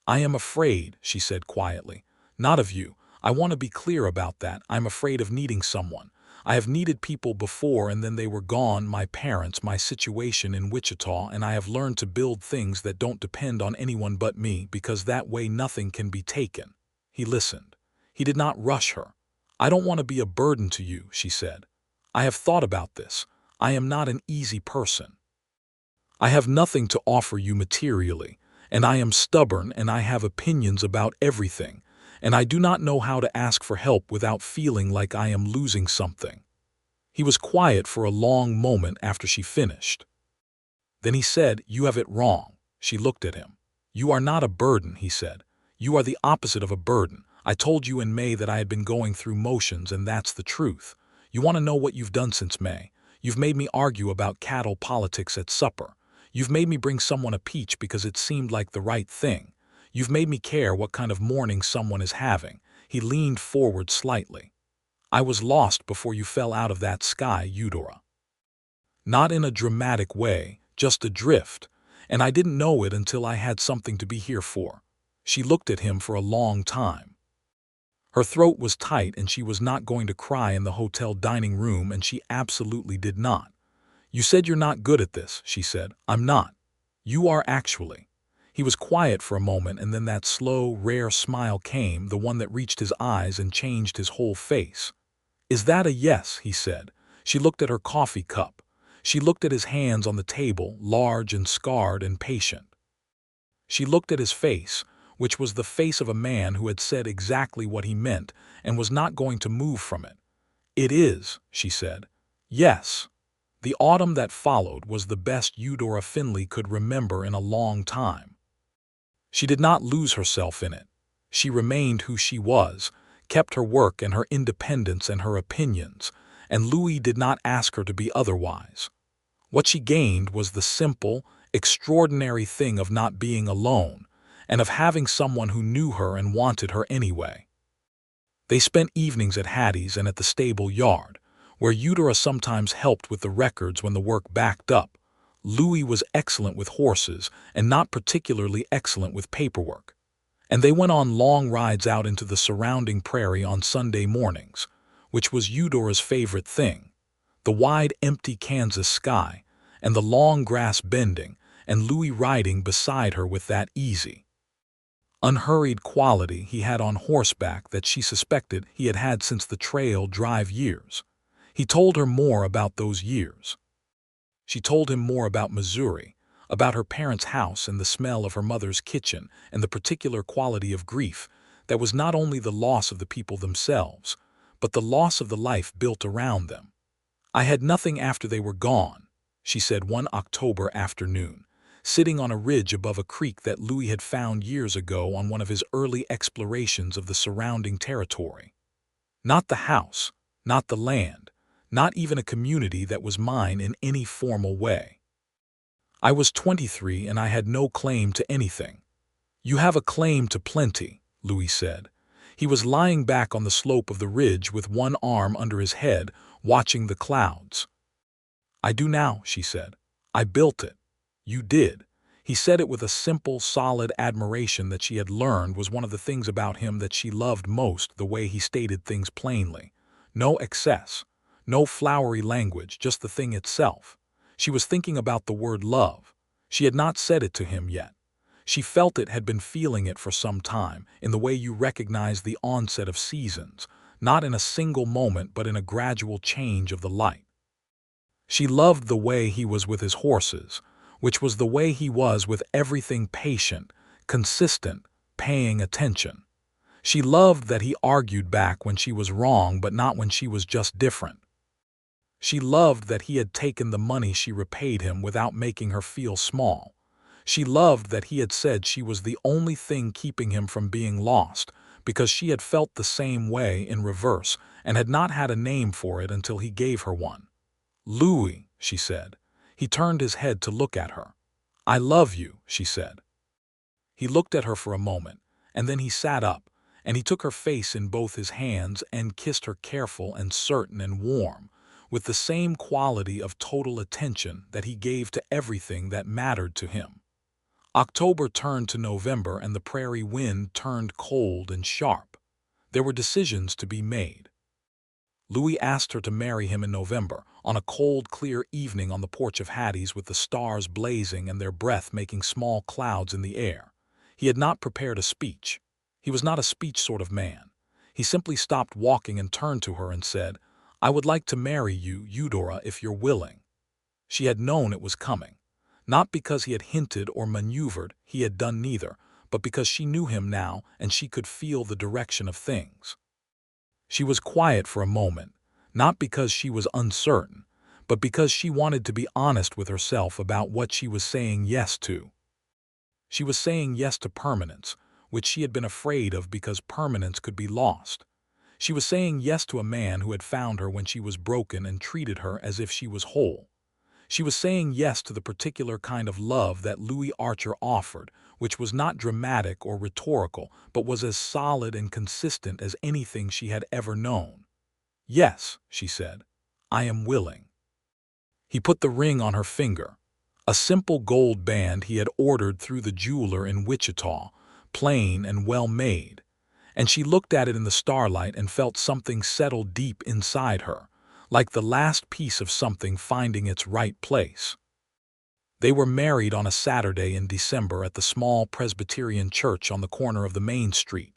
"I am afraid," she said quietly. "Not of you. I want to be clear about that. I'm afraid of needing someone. I have needed people before, and then they were gone, my parents, my situation in Wichita, and I have learned to build things that don't depend on anyone but me, because that way nothing can be taken." He listened. He did not rush her. "I don't want to be a burden to you," she said. "I have thought about this. I am not an easy person. I have nothing to offer you materially, and I am stubborn, and I have opinions about everything, and I do not know how to ask for help without feeling like I am losing something." He was quiet for a long moment after she finished. Then he said, "You have it wrong." She looked at him. "You are not a burden," he said. "You are the opposite of a burden. I told you in May that I had been going through motions, and that's the truth. You want to know what you've done since May? You've made me argue about cattle politics at supper. You've made me bring someone a peach because it seemed like the right thing. You've made me care what kind of morning someone is having." He leaned forward slightly. "I was lost before you fell out of that sky, Eudora. Not in a dramatic way, just adrift, and I didn't know it until I had something to be here for." She looked at him for a long time. Her throat was tight, and she was not going to cry in the hotel dining room, and she absolutely did not. "You said you're not good at this," she said. "I'm not. You are actually." He was quiet for a moment, and then that slow, rare smile came, the one that reached his eyes and changed his whole face. "Is that a yes?" he said. She looked at her coffee cup. She looked at his hands on the table, large and scarred and patient. She looked at his face, which was the face of a man who had said exactly what he meant and was not going to move from it. "It is," she said. "Yes." The autumn that followed was the best Eudora Finley could remember in a long time. She did not lose herself in it. She remained who she was, kept her work and her independence and her opinions, and Louis did not ask her to be otherwise. What she gained was the simple, extraordinary thing of not being alone, and of having someone who knew her and wanted her anyway. They spent evenings at Hattie's and at the stable yard, where Eudora sometimes helped with the records when the work backed up. Louis was excellent with horses and not particularly excellent with paperwork. And they went on long rides out into the surrounding prairie on Sunday mornings, which was Eudora's favorite thing. The wide, empty Kansas sky, and the long grass bending, and Louis riding beside her with that easy, unhurried quality he had on horseback that she suspected he had had since the trail drive years. He told her more about those years. She told him more about Missouri, about her parents' house and the smell of her mother's kitchen and the particular quality of grief that was not only the loss of the people themselves, but the loss of the life built around them. "I had nothing after they were gone," she said one October afternoon, sitting on a ridge above a creek that Louis had found years ago on one of his early explorations of the surrounding territory. "Not the house, not the land, not even a community that was mine in any formal way. I was 23 and I had no claim to anything." "You have a claim to plenty," Louis said. He was lying back on the slope of the ridge with one arm under his head, watching the clouds. "I do now," she said. "I built it." "You did." He said it with a simple, solid admiration that she had learned was one of the things about him that she loved most, the way he stated things plainly. No excess, no flowery language, just the thing itself. She was thinking about the word love. She had not said it to him yet. She felt it, had been feeling it for some time, in the way you recognize the onset of seasons, not in a single moment but in a gradual change of the light. She loved the way he was with his horses, which was the way he was with everything, patient, consistent, paying attention. She loved that he argued back when she was wrong but not when she was just different. She loved that he had taken the money she repaid him without making her feel small. She loved that he had said she was the only thing keeping him from being lost, because she had felt the same way in reverse and had not had a name for it until he gave her one. "Louis," she said. He turned his head to look at her. "I love you," she said. He looked at her for a moment, and then he sat up, and he took her face in both his hands and kissed her, careful and certain and warm, with the same quality of total attention that he gave to everything that mattered to him. October turned to November and the prairie wind turned cold and sharp. There were decisions to be made. Louis asked her to marry him in November, on a cold, clear evening on the porch of Hattie's with the stars blazing and their breath making small clouds in the air. He had not prepared a speech. He was not a speech sort of man. He simply stopped walking and turned to her and said, "I would like to marry you, Eudora, if you're willing." She had known it was coming. Not because he had hinted or maneuvered, he had done neither, but because she knew him now and she could feel the direction of things. She was quiet for a moment, not because she was uncertain, but because she wanted to be honest with herself about what she was saying yes to. She was saying yes to permanence, which she had been afraid of because permanence could be lost. She was saying yes to a man who had found her when she was broken and treated her as if she was whole. She was saying yes to the particular kind of love that Louis Archer offered, which was not dramatic or rhetorical, but was as solid and consistent as anything she had ever known. "Yes," she said, "I am willing." He put the ring on her finger, a simple gold band he had ordered through the jeweler in Wichita, plain and well made, and she looked at it in the starlight and felt something settle deep inside her, like the last piece of something finding its right place. They were married on a Saturday in December at the small Presbyterian church on the corner of the main street,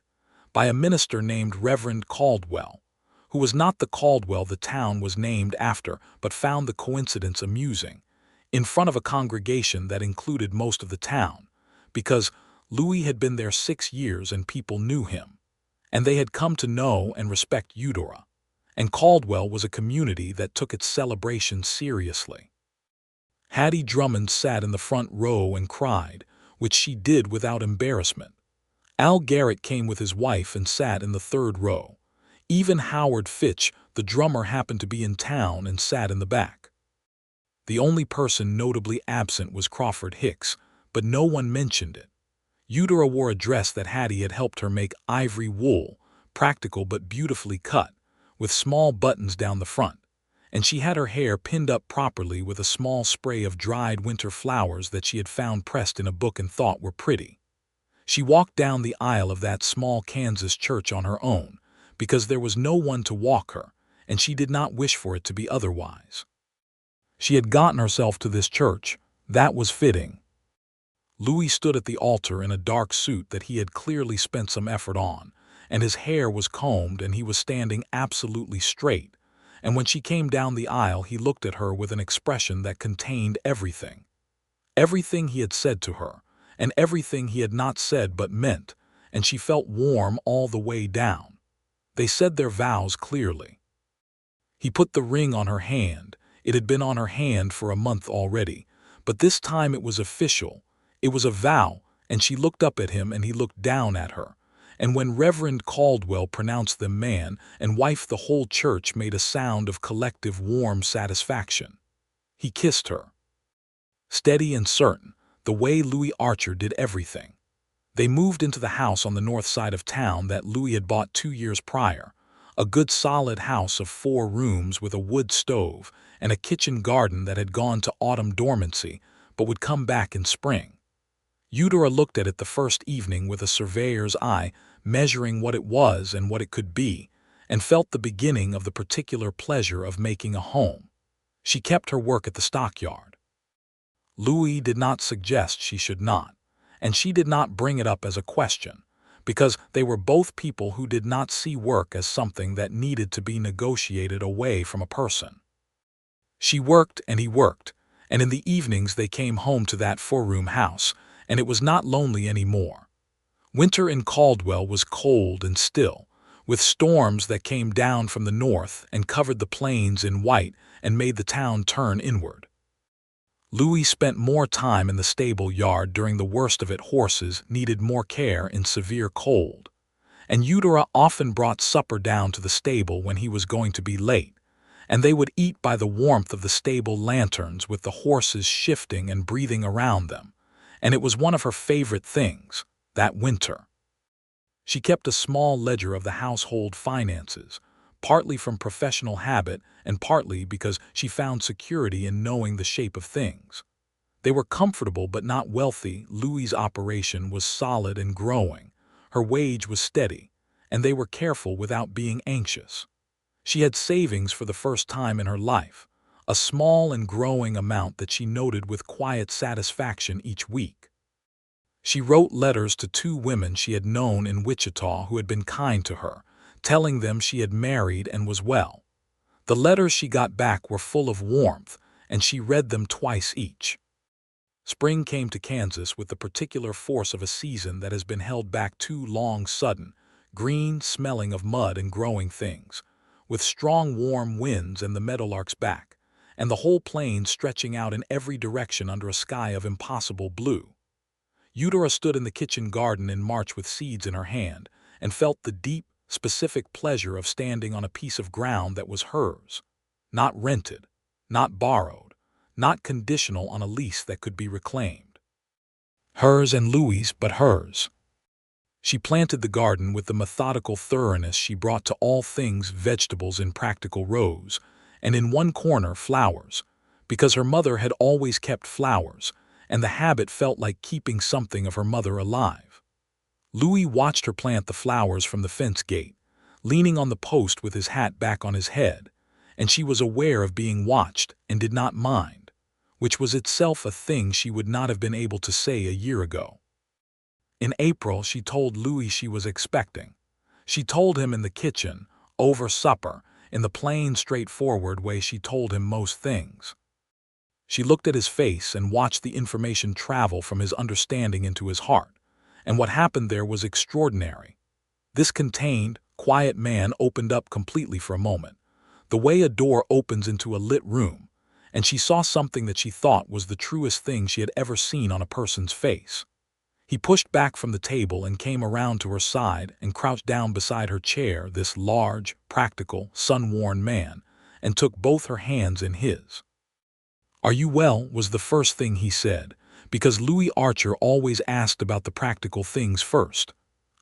by a minister named Reverend Caldwell, who was not the Caldwell the town was named after, but found the coincidence amusing, in front of a congregation that included most of the town, because Louis had been there 6 years and people knew him, and they had come to know and respect Eudora, and Caldwell was a community that took its celebration seriously. Hattie Drummond sat in the front row and cried, which she did without embarrassment. Al Garrett came with his wife and sat in the third row. Even Howard Fitch, the drummer, happened to be in town and sat in the back. The only person notably absent was Crawford Hicks, but no one mentioned it. Eudora wore a dress that Hattie had helped her make, ivory wool, practical but beautifully cut, with small buttons down the front, and she had her hair pinned up properly with a small spray of dried winter flowers that she had found pressed in a book and thought were pretty. She walked down the aisle of that small Kansas church on her own, because there was no one to walk her, and she did not wish for it to be otherwise. She had gotten herself to this church. That was fitting. Louis stood at the altar in a dark suit that he had clearly spent some effort on, and his hair was combed and he was standing absolutely straight, and when she came down the aisle he looked at her with an expression that contained everything. Everything he had said to her, and everything he had not said but meant, and she felt warm all the way down. They said their vows clearly. He put the ring on her hand. It had been on her hand for a month already, but this time it was official. It was a vow, and she looked up at him and he looked down at her. And when Reverend Caldwell pronounced them man and wife, the whole church made a sound of collective warm satisfaction. He kissed her. Steady and certain, the way Louis Archer did everything. They moved into the house on the north side of town that Louis had bought 2 years prior, a good solid house of 4 rooms with a wood stove and a kitchen garden that had gone to autumn dormancy but would come back in spring. Eudora looked at it the first evening with a surveyor's eye, measuring what it was and what it could be, and felt the beginning of the particular pleasure of making a home. She kept her work at the stockyard. Louis did not suggest she should not, and she did not bring it up as a question, because they were both people who did not see work as something that needed to be negotiated away from a person. She worked and he worked, and in the evenings they came home to that 4-room house, and it was not lonely anymore. Winter in Caldwell was cold and still, with storms that came down from the north and covered the plains in white and made the town turn inward. Louis spent more time in the stable yard during the worst of it. Horses needed more care in severe cold, and Eudora often brought supper down to the stable when he was going to be late, and they would eat by the warmth of the stable lanterns with the horses shifting and breathing around them, and it was one of her favorite things, that winter. She kept a small ledger of the household finances, partly from professional habit and partly because she found security in knowing the shape of things. They were comfortable but not wealthy. Louis's operation was solid and growing. Her wage was steady, and they were careful without being anxious. She had savings for the first time in her life, a small and growing amount that she noted with quiet satisfaction each week. She wrote letters to 2 women she had known in Wichita who had been kind to her, telling them she had married and was well. The letters she got back were full of warmth, and she read them twice each. Spring came to Kansas with the particular force of a season that has been held back too long, sudden, green, smelling of mud and growing things, with strong warm winds and the meadowlarks back, and the whole plain stretching out in every direction under a sky of impossible blue. Eudora stood in the kitchen garden in March with seeds in her hand and felt the deep, specific pleasure of standing on a piece of ground that was hers, not rented, not borrowed, not conditional on a lease that could be reclaimed. Hers and Louis's, but hers. She planted the garden with the methodical thoroughness she brought to all things vegetables in practical rows, and in one corner flowers, because her mother had always kept flowers, and the habit felt like keeping something of her mother alive. Louis watched her plant the flowers from the fence gate, leaning on the post with his hat back on his head, and she was aware of being watched and did not mind, which was itself a thing she would not have been able to say a year ago. In April, she told Louis she was expecting. She told him in the kitchen, over supper, in the plain, straightforward way she told him most things. She looked at his face and watched the information travel from his understanding into his heart, and what happened there was extraordinary. This contained, quiet man opened up completely for a moment, the way a door opens into a lit room, and she saw something that she thought was the truest thing she had ever seen on a person's face. He pushed back from the table and came around to her side and crouched down beside her chair, this large, practical, sun-worn man, and took both her hands in his. "Are you well?" was the first thing he said, because Louis Archer always asked about the practical things first.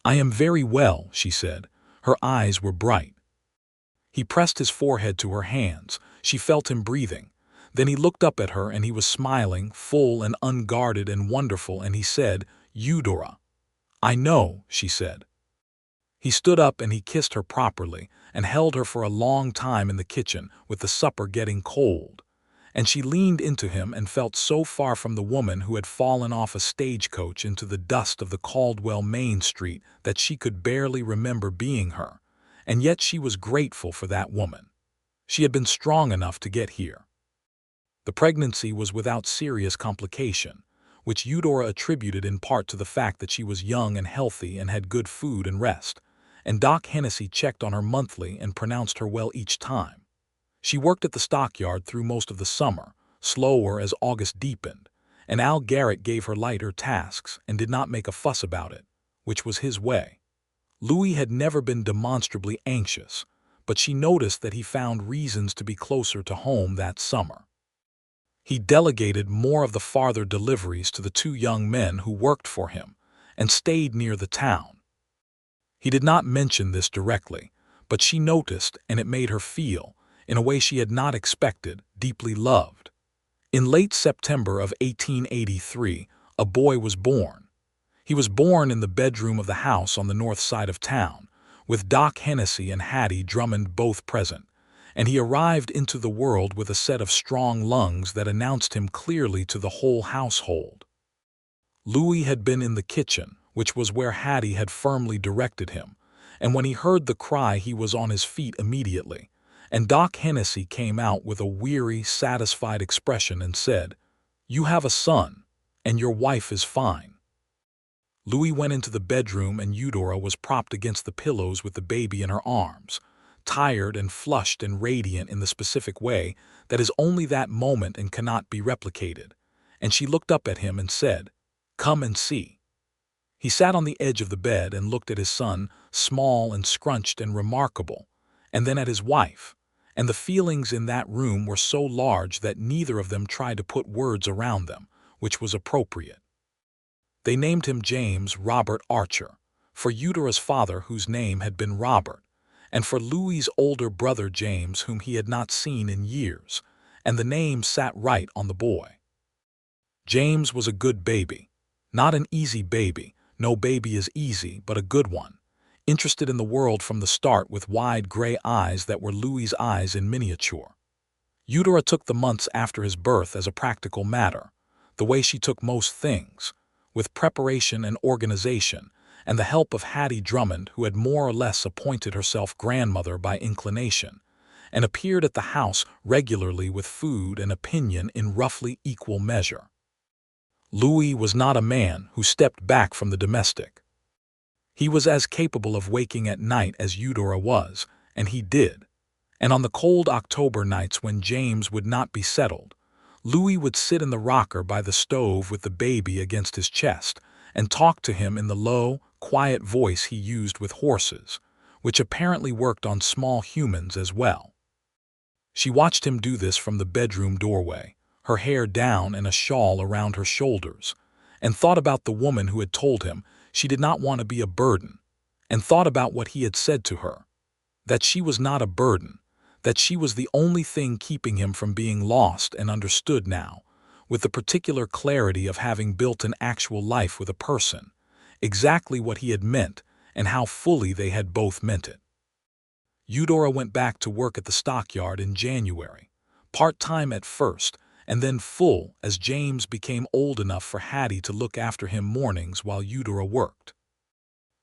"I am very well," she said. Her eyes were bright. He pressed his forehead to her hands. She felt him breathing. Then he looked up at her and he was smiling, full and unguarded and wonderful, and he said, "Eudora." "I know," she said. He stood up and he kissed her properly and held her for a long time in the kitchen with the supper getting cold. And she leaned into him and felt so far from the woman who had fallen off a stagecoach into the dust of the Caldwell Main Street that she could barely remember being her, and yet she was grateful for that woman. She had been strong enough to get here. The pregnancy was without serious complication, which Eudora attributed in part to the fact that she was young and healthy and had good food and rest, and Doc Hennessy checked on her monthly and pronounced her well each time. She worked at the stockyard through most of the summer, slower as August deepened, and Al Garrett gave her lighter tasks and did not make a fuss about it, which was his way. Louis had never been demonstrably anxious, but she noticed that he found reasons to be closer to home that summer. He delegated more of the farther deliveries to the two young men who worked for him and stayed near the town. He did not mention this directly, but she noticed, and it made her feel, in a way she had not expected, deeply loved. In late September of 1883, a boy was born. He was born in the bedroom of the house on the north side of town, with Doc Hennessy and Hattie Drummond both present, and he arrived into the world with a set of strong lungs that announced him clearly to the whole household. Louis had been in the kitchen, which was where Hattie had firmly directed him, and when he heard the cry he was on his feet immediately, and Doc Hennessy came out with a weary, satisfied expression and said, "You have a son, and your wife is fine." Louis went into the bedroom and Eudora was propped against the pillows with the baby in her arms, tired and flushed and radiant in the specific way that is only that moment and cannot be replicated, and she looked up at him and said, "Come and see." He sat on the edge of the bed and looked at his son, small and scrunched and remarkable, and then at his wife, and the feelings in that room were so large that neither of them tried to put words around them, which was appropriate. They named him James Robert Archer, for Eudora's father whose name had been Robert, and for Louis's older brother James whom he had not seen in years, and the name sat right on the boy. James was a good baby, not an easy baby, no baby is easy, but a good one, interested in the world from the start with wide gray eyes that were Louis's eyes in miniature. Eudora took the months after his birth as a practical matter, the way she took most things, with preparation and organization, and the help of Hattie Drummond, who had more or less appointed herself grandmother by inclination, and appeared at the house regularly with food and opinion in roughly equal measure. Louis was not a man who stepped back from the domestic. He was as capable of waking at night as Eudora was, and he did. And on the cold October nights when James would not be settled, Louis would sit in the rocker by the stove with the baby against his chest and talk to him in the low, quiet voice he used with horses, which apparently worked on small humans as well. She watched him do this from the bedroom doorway, her hair down and a shawl around her shoulders, and thought about the woman who had told him she did not want to be a burden, and thought about what he had said to her, that she was not a burden, that she was the only thing keeping him from being lost, and understood now, with the particular clarity of having built an actual life with a person, exactly what he had meant and how fully they had both meant it. Eudora went back to work at the stockyard in January, part-time at first, and then full as James became old enough for Hattie to look after him mornings while Eudora worked.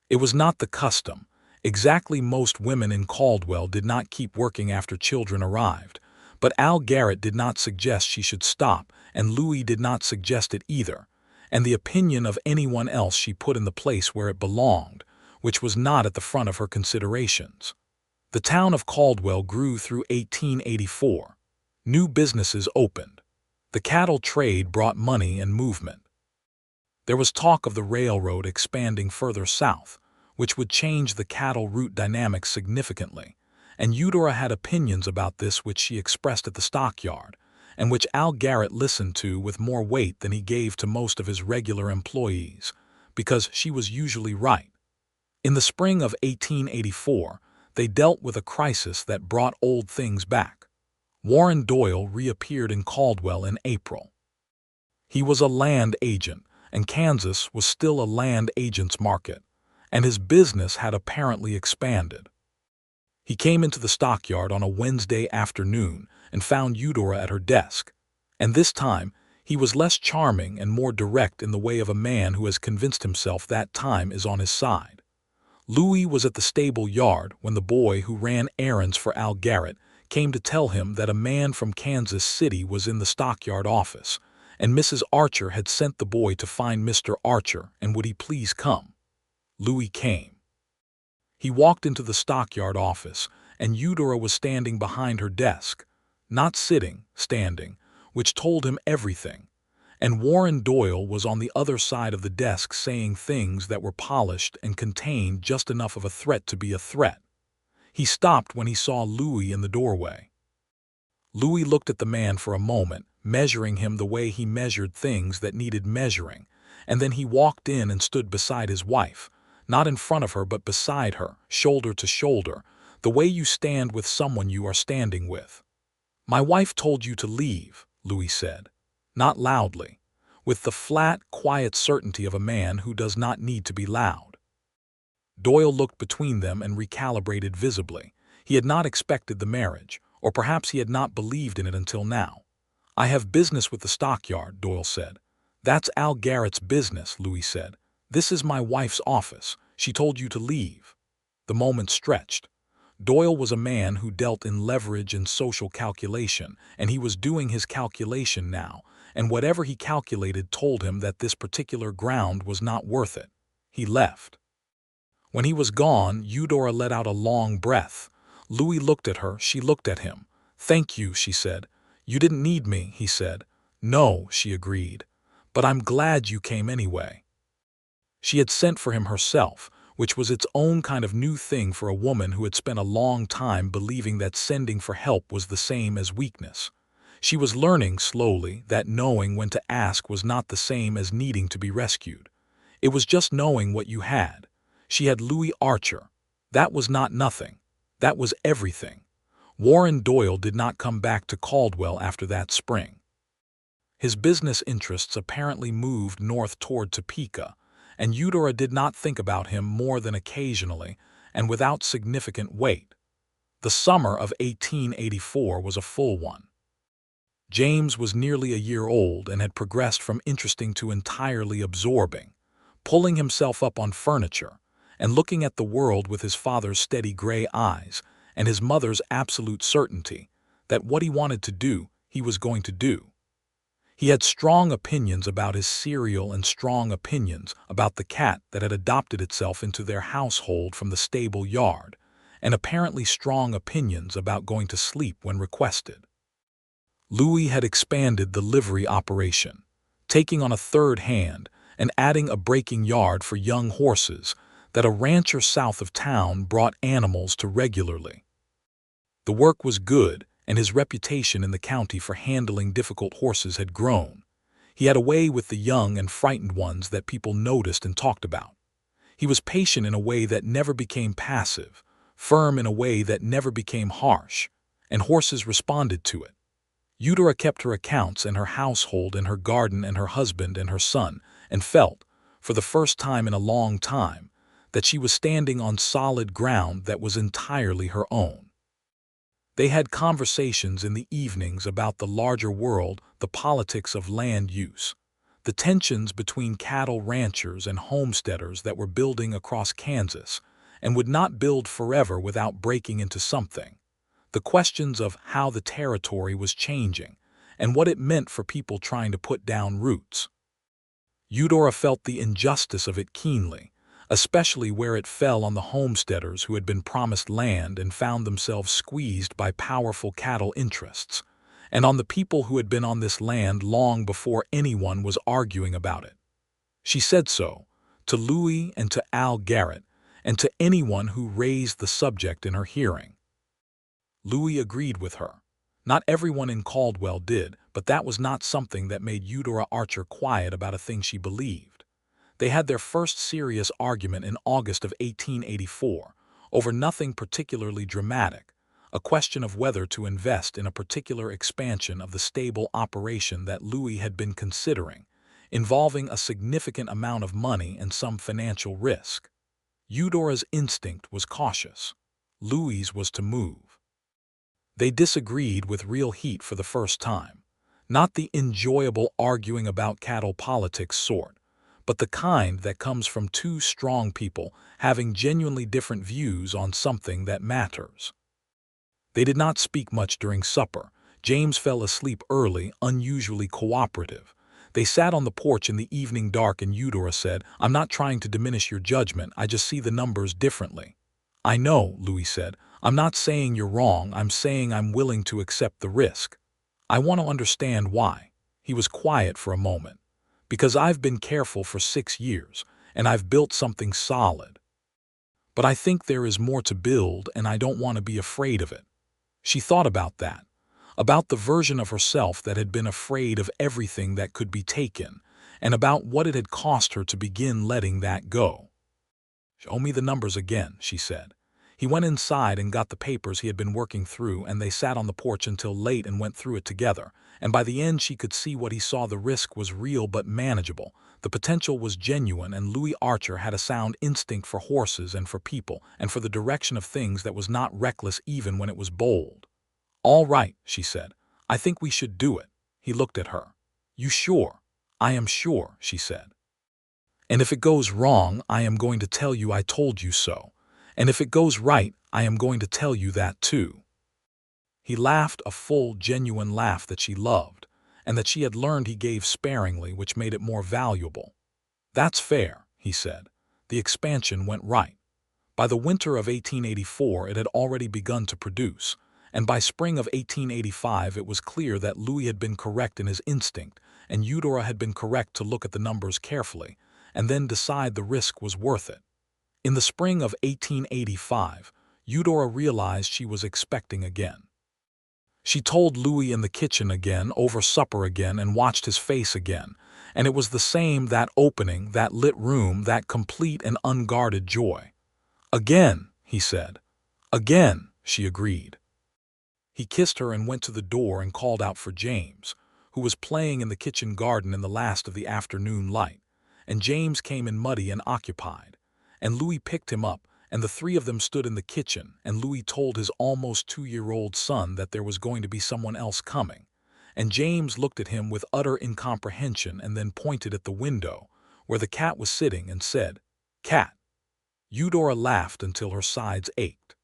It was not the custom. Exactly, most women in Caldwell did not keep working after children arrived, but Al Garrett did not suggest she should stop, and Louis did not suggest it either, and the opinion of anyone else she put in the place where it belonged, which was not at the front of her considerations. The town of Caldwell grew through 1884. New businesses opened. The cattle trade brought money and movement. There was talk of the railroad expanding further south, which would change the cattle route dynamics significantly, and Eudora had opinions about this which she expressed at the stockyard, and which Al Garrett listened to with more weight than he gave to most of his regular employees, because she was usually right. In the spring of 1884, they dealt with a crisis that brought old things back. Warren Doyle reappeared in Caldwell in April. He was a land agent, and Kansas was still a land agent's market, and his business had apparently expanded. He came into the stockyard on a Wednesday afternoon and found Eudora at her desk, and this time he was less charming and more direct in the way of a man who has convinced himself that time is on his side. Louis was at the stable yard when the boy who ran errands for Al Garrett came to tell him that a man from Kansas City was in the stockyard office, and Mrs. Archer had sent the boy to find Mr. Archer, and would he please come. Louis came. He walked into the stockyard office, and Eudora was standing behind her desk, not sitting, standing, which told him everything. And Warren Doyle was on the other side of the desk saying things that were polished and contained just enough of a threat to be a threat. He stopped when he saw Louis in the doorway. Louis looked at the man for a moment, measuring him the way he measured things that needed measuring, and then he walked in and stood beside his wife, not in front of her but beside her, shoulder to shoulder, the way you stand with someone you are standing with. "My wife told you to leave," Louis said, not loudly, with the flat, quiet certainty of a man who does not need to be loud. Doyle looked between them and recalibrated visibly. He had not expected the marriage, or perhaps he had not believed in it until now. "I have business with the stockyard," Doyle said. "That's Al Garrett's business," Louis said. "This is my wife's office. She told you to leave." The moment stretched. Doyle was a man who dealt in leverage and social calculation, and he was doing his calculation now, and whatever he calculated told him that this particular ground was not worth it. He left. When he was gone, Eudora let out a long breath. Louis looked at her, she looked at him. "Thank you," she said. "You didn't need me," he said. "No," she agreed. "But I'm glad you came anyway." She had sent for him herself, which was its own kind of new thing for a woman who had spent a long time believing that sending for help was the same as weakness. She was learning slowly that knowing when to ask was not the same as needing to be rescued. It was just knowing what you had. She had Louis Archer. That was not nothing. That was everything. Warren Doyle did not come back to Caldwell after that spring. His business interests apparently moved north toward Topeka, and Eudora did not think about him more than occasionally and without significant weight. The summer of 1884 was a full one. James was nearly a year old and had progressed from interesting to entirely absorbing, pulling himself up on furniture and looking at the world with his father's steady gray eyes and his mother's absolute certainty that what he wanted to do, he was going to do. He had strong opinions about his cereal and strong opinions about the cat that had adopted itself into their household from the stable yard, and apparently strong opinions about going to sleep when requested. Louis had expanded the livery operation, taking on a third hand and adding a breaking yard for young horses that a rancher south of town brought animals to regularly. The work was good, and his reputation in the county for handling difficult horses had grown. He had a way with the young and frightened ones that people noticed and talked about. He was patient in a way that never became passive, firm in a way that never became harsh, and horses responded to it. Eudora kept her accounts and her household and her garden and her husband and her son, and felt, for the first time in a long time, that she was standing on solid ground that was entirely her own. They had conversations in the evenings about the larger world, the politics of land use, the tensions between cattle ranchers and homesteaders that were building across Kansas and would not build forever without breaking into something, the questions of how the territory was changing and what it meant for people trying to put down roots. Eudora felt the injustice of it keenly, especially where it fell on the homesteaders who had been promised land and found themselves squeezed by powerful cattle interests, and on the people who had been on this land long before anyone was arguing about it. She said so, to Louis and to Al Garrett, and to anyone who raised the subject in her hearing. Louis agreed with her. Not everyone in Caldwell did, but that was not something that made Eudora Archer quiet about a thing she believed. They had their first serious argument in August of 1884 over nothing particularly dramatic, a question of whether to invest in a particular expansion of the stable operation that Louis had been considering, involving a significant amount of money and some financial risk. Eudora's instinct was cautious. Louis's was to move. They disagreed with real heat for the first time, not the enjoyable arguing about cattle politics sort, but the kind that comes from two strong people having genuinely different views on something that matters. They did not speak much during supper. James fell asleep early, unusually cooperative. They sat on the porch in the evening dark and Eudora said, "I'm not trying to diminish your judgment, I just see the numbers differently." "I know," Louis said. "I'm not saying you're wrong, I'm saying I'm willing to accept the risk. I want to understand why." He was quiet for a moment. "Because I've been careful for 6 years, and I've built something solid. But I think there is more to build, and I don't want to be afraid of it." She thought about that, about the version of herself that had been afraid of everything that could be taken, and about what it had cost her to begin letting that go. "Show me the numbers again," she said. He went inside and got the papers he had been working through, and they sat on the porch until late and went through it together. And by the end she could see what he saw. The risk was real but manageable. The potential was genuine, and Louis Archer had a sound instinct for horses and for people, and for the direction of things that was not reckless even when it was bold. "All right," she said. "I think we should do it." He looked at her. "You sure?" "I am sure," she said. "And if it goes wrong, I am going to tell you I told you so. And if it goes right, I am going to tell you that too." He laughed, a full, genuine laugh that she loved, and that she had learned he gave sparingly, which made it more valuable. "That's fair," he said. The expansion went right. By the winter of 1884 it had already begun to produce, and by spring of 1885 it was clear that Louis had been correct in his instinct, and Eudora had been correct to look at the numbers carefully, and then decide the risk was worth it. In the spring of 1885, Eudora realized she was expecting again. She told Louis in the kitchen again, over supper again, and watched his face again, and it was the same, that opening, that lit room, that complete and unguarded joy. "Again," he said. "Again," she agreed. He kissed her and went to the door and called out for James, who was playing in the kitchen garden in the last of the afternoon light, and James came in muddy and occupied, and Louis picked him up, and the three of them stood in the kitchen, and Louis told his almost 2-year-old son that there was going to be someone else coming, and James looked at him with utter incomprehension and then pointed at the window, where the cat was sitting, and said, "Cat." Eudora laughed until her sides ached.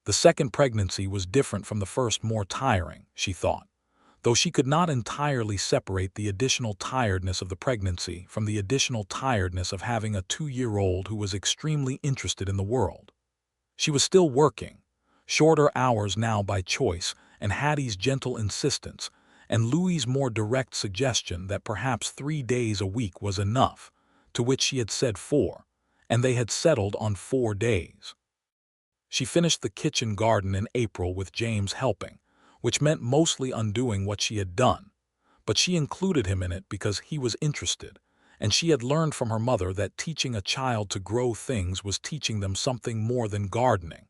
The second pregnancy was different from the first, more tiring, she thought, though she could not entirely separate the additional tiredness of the pregnancy from the additional tiredness of having a 2-year-old who was extremely interested in the world. She was still working, shorter hours now by choice, and Hattie's gentle insistence, and Louis's more direct suggestion that perhaps 3 days a week was enough, to which she had said 4, and they had settled on 4 days. She finished the kitchen garden in April with James helping, which meant mostly undoing what she had done, but she included him in it because he was interested, and she had learned from her mother that teaching a child to grow things was teaching them something more than gardening.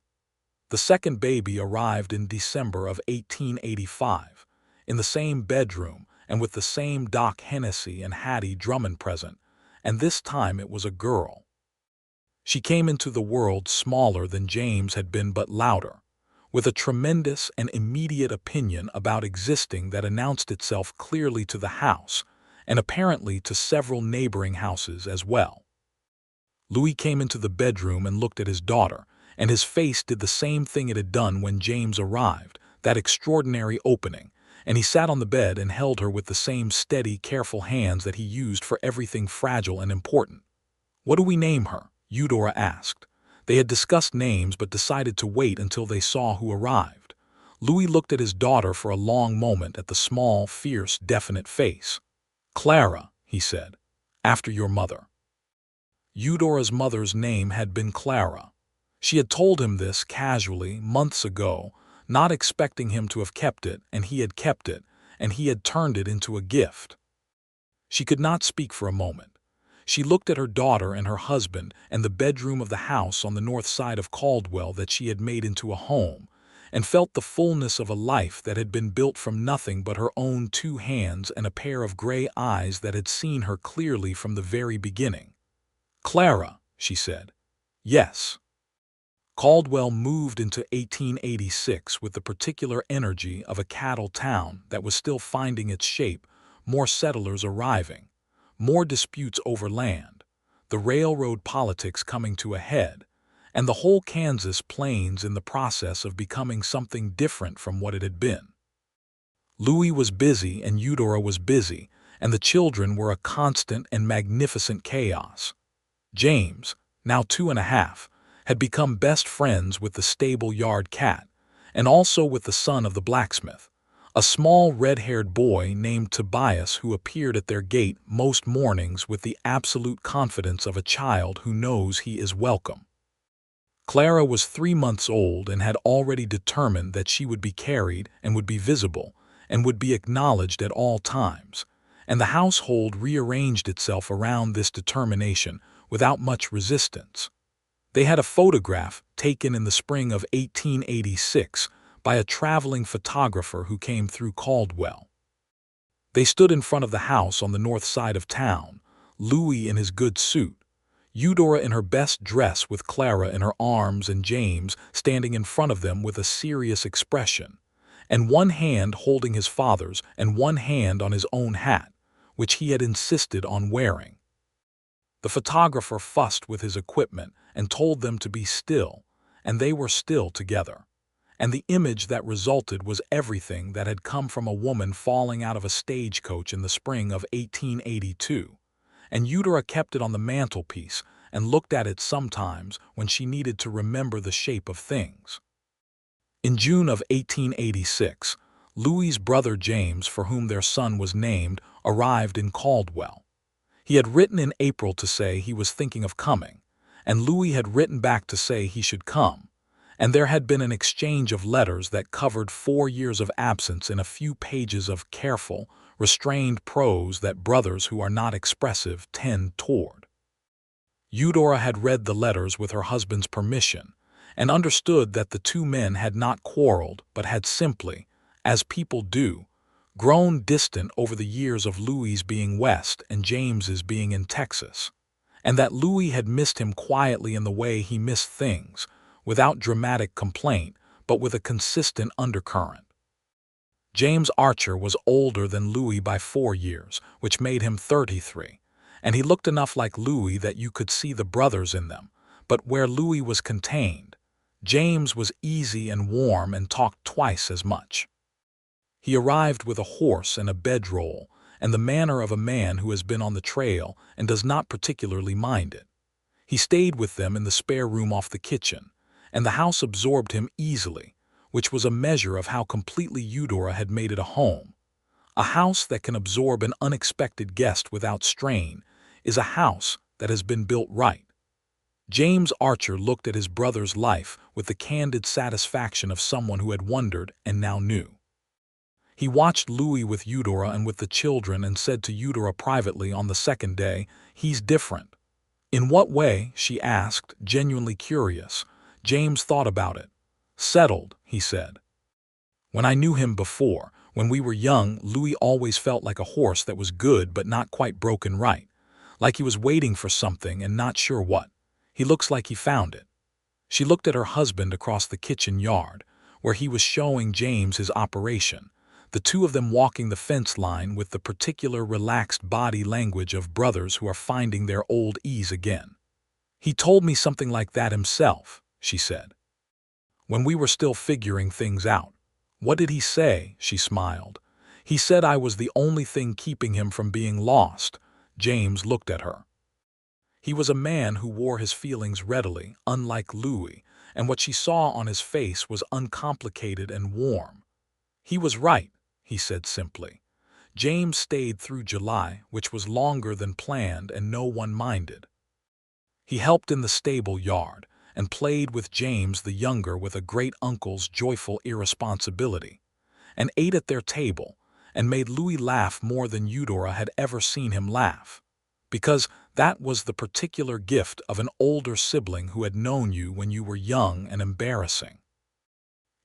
The second baby arrived in December of 1885, in the same bedroom and with the same Doc Hennessy and Hattie Drummond present, and this time it was a girl. She came into the world smaller than James had been, but louder, with a tremendous and immediate opinion about existing that announced itself clearly to the house, and apparently to several neighboring houses as well. Louis came into the bedroom and looked at his daughter, and his face did the same thing it had done when James arrived, that extraordinary opening, and he sat on the bed and held her with the same steady, careful hands that he used for everything fragile and important. "What do we name her?" Eudora asked. They had discussed names but decided to wait until they saw who arrived. Louis looked at his daughter for a long moment, at the small, fierce, definite face. "Clara," he said, "after your mother." Eudora's mother's name had been Clara. She had told him this casually months ago, not expecting him to have kept it, and he had kept it, and he had turned it into a gift. She could not speak for a moment. She looked at her daughter and her husband and the bedroom of the house on the north side of Caldwell that she had made into a home, and felt the fullness of a life that had been built from nothing but her own 2 hands and a pair of gray eyes that had seen her clearly from the very beginning. "Clara," she said. "Yes." Caldwell moved into 1886 with the particular energy of a cattle town that was still finding its shape, more settlers arriving, more disputes over land, the railroad politics coming to a head, and the whole Kansas plains in the process of becoming something different from what it had been. Louis was busy and Eudora was busy, and the children were a constant and magnificent chaos. James, now 2.5, had become best friends with the stable yard cat, and also with the son of the blacksmith, a small red-haired boy named Tobias who appeared at their gate most mornings with the absolute confidence of a child who knows he is welcome. Clara was 3 months old and had already determined that she would be carried and would be visible and would be acknowledged at all times, and the household rearranged itself around this determination without much resistance. They had a photograph taken in the spring of 1886 by a traveling photographer who came through Caldwell. They stood in front of the house on the north side of town, Louis in his good suit, Eudora in her best dress with Clara in her arms and James standing in front of them with a serious expression, and one hand holding his father's and one hand on his own hat, which he had insisted on wearing. The photographer fussed with his equipment and told them to be still, and they were still together. And the image that resulted was everything that had come from a woman falling out of a stagecoach in the spring of 1882, and Eudora kept it on the mantelpiece and looked at it sometimes when she needed to remember the shape of things. In June of 1886, Louis's brother James, for whom their son was named, arrived in Caldwell. He had written in April to say he was thinking of coming, and Louis had written back to say he should come, and there had been an exchange of letters that covered 4 years of absence in a few pages of careful, restrained prose that brothers who are not expressive tend toward. Eudora had read the letters with her husband's permission, and understood that the two men had not quarreled but had simply, as people do, grown distant over the years of Louis's being West and James's being in Texas, and that Louis had missed him quietly in the way he missed things, without dramatic complaint, but with a consistent undercurrent. James Archer was older than Louis by 4 years, which made him 33, and he looked enough like Louis that you could see the brothers in them, but where Louis was contained, James was easy and warm and talked twice as much. He arrived with a horse and a bedroll, and the manner of a man who has been on the trail and does not particularly mind it. He stayed with them in the spare room off the kitchen, and the house absorbed him easily, which was a measure of how completely Eudora had made it a home. A house that can absorb an unexpected guest without strain is a house that has been built right. James Archer looked at his brother's life with the candid satisfaction of someone who had wondered and now knew. He watched Louis with Eudora and with the children and said to Eudora privately on the second day, "He's different." "In what way?" she asked, genuinely curious. James thought about it. "Settled," he said. "When I knew him before, when we were young, Louis always felt like a horse that was good but not quite broken right, like he was waiting for something and not sure what. He looks like he found it." She looked at her husband across the kitchen yard, where he was showing James his operation, the two of them walking the fence line with the particular relaxed body language of brothers who are finding their old ease again. "He told me something like that himself," she said, "when we were still figuring things out." "What did he say?" she smiled. "He said I was the only thing keeping him from being lost." James looked at her. He was a man who wore his feelings readily, unlike Louis, and what she saw on his face was uncomplicated and warm. "He was right," he said simply. James stayed through July, which was longer than planned, and no one minded. He helped in the stable yard, and played with James the younger with a great-uncle's joyful irresponsibility, and ate at their table, and made Louis laugh more than Eudora had ever seen him laugh, because that was the particular gift of an older sibling who had known you when you were young and embarrassing.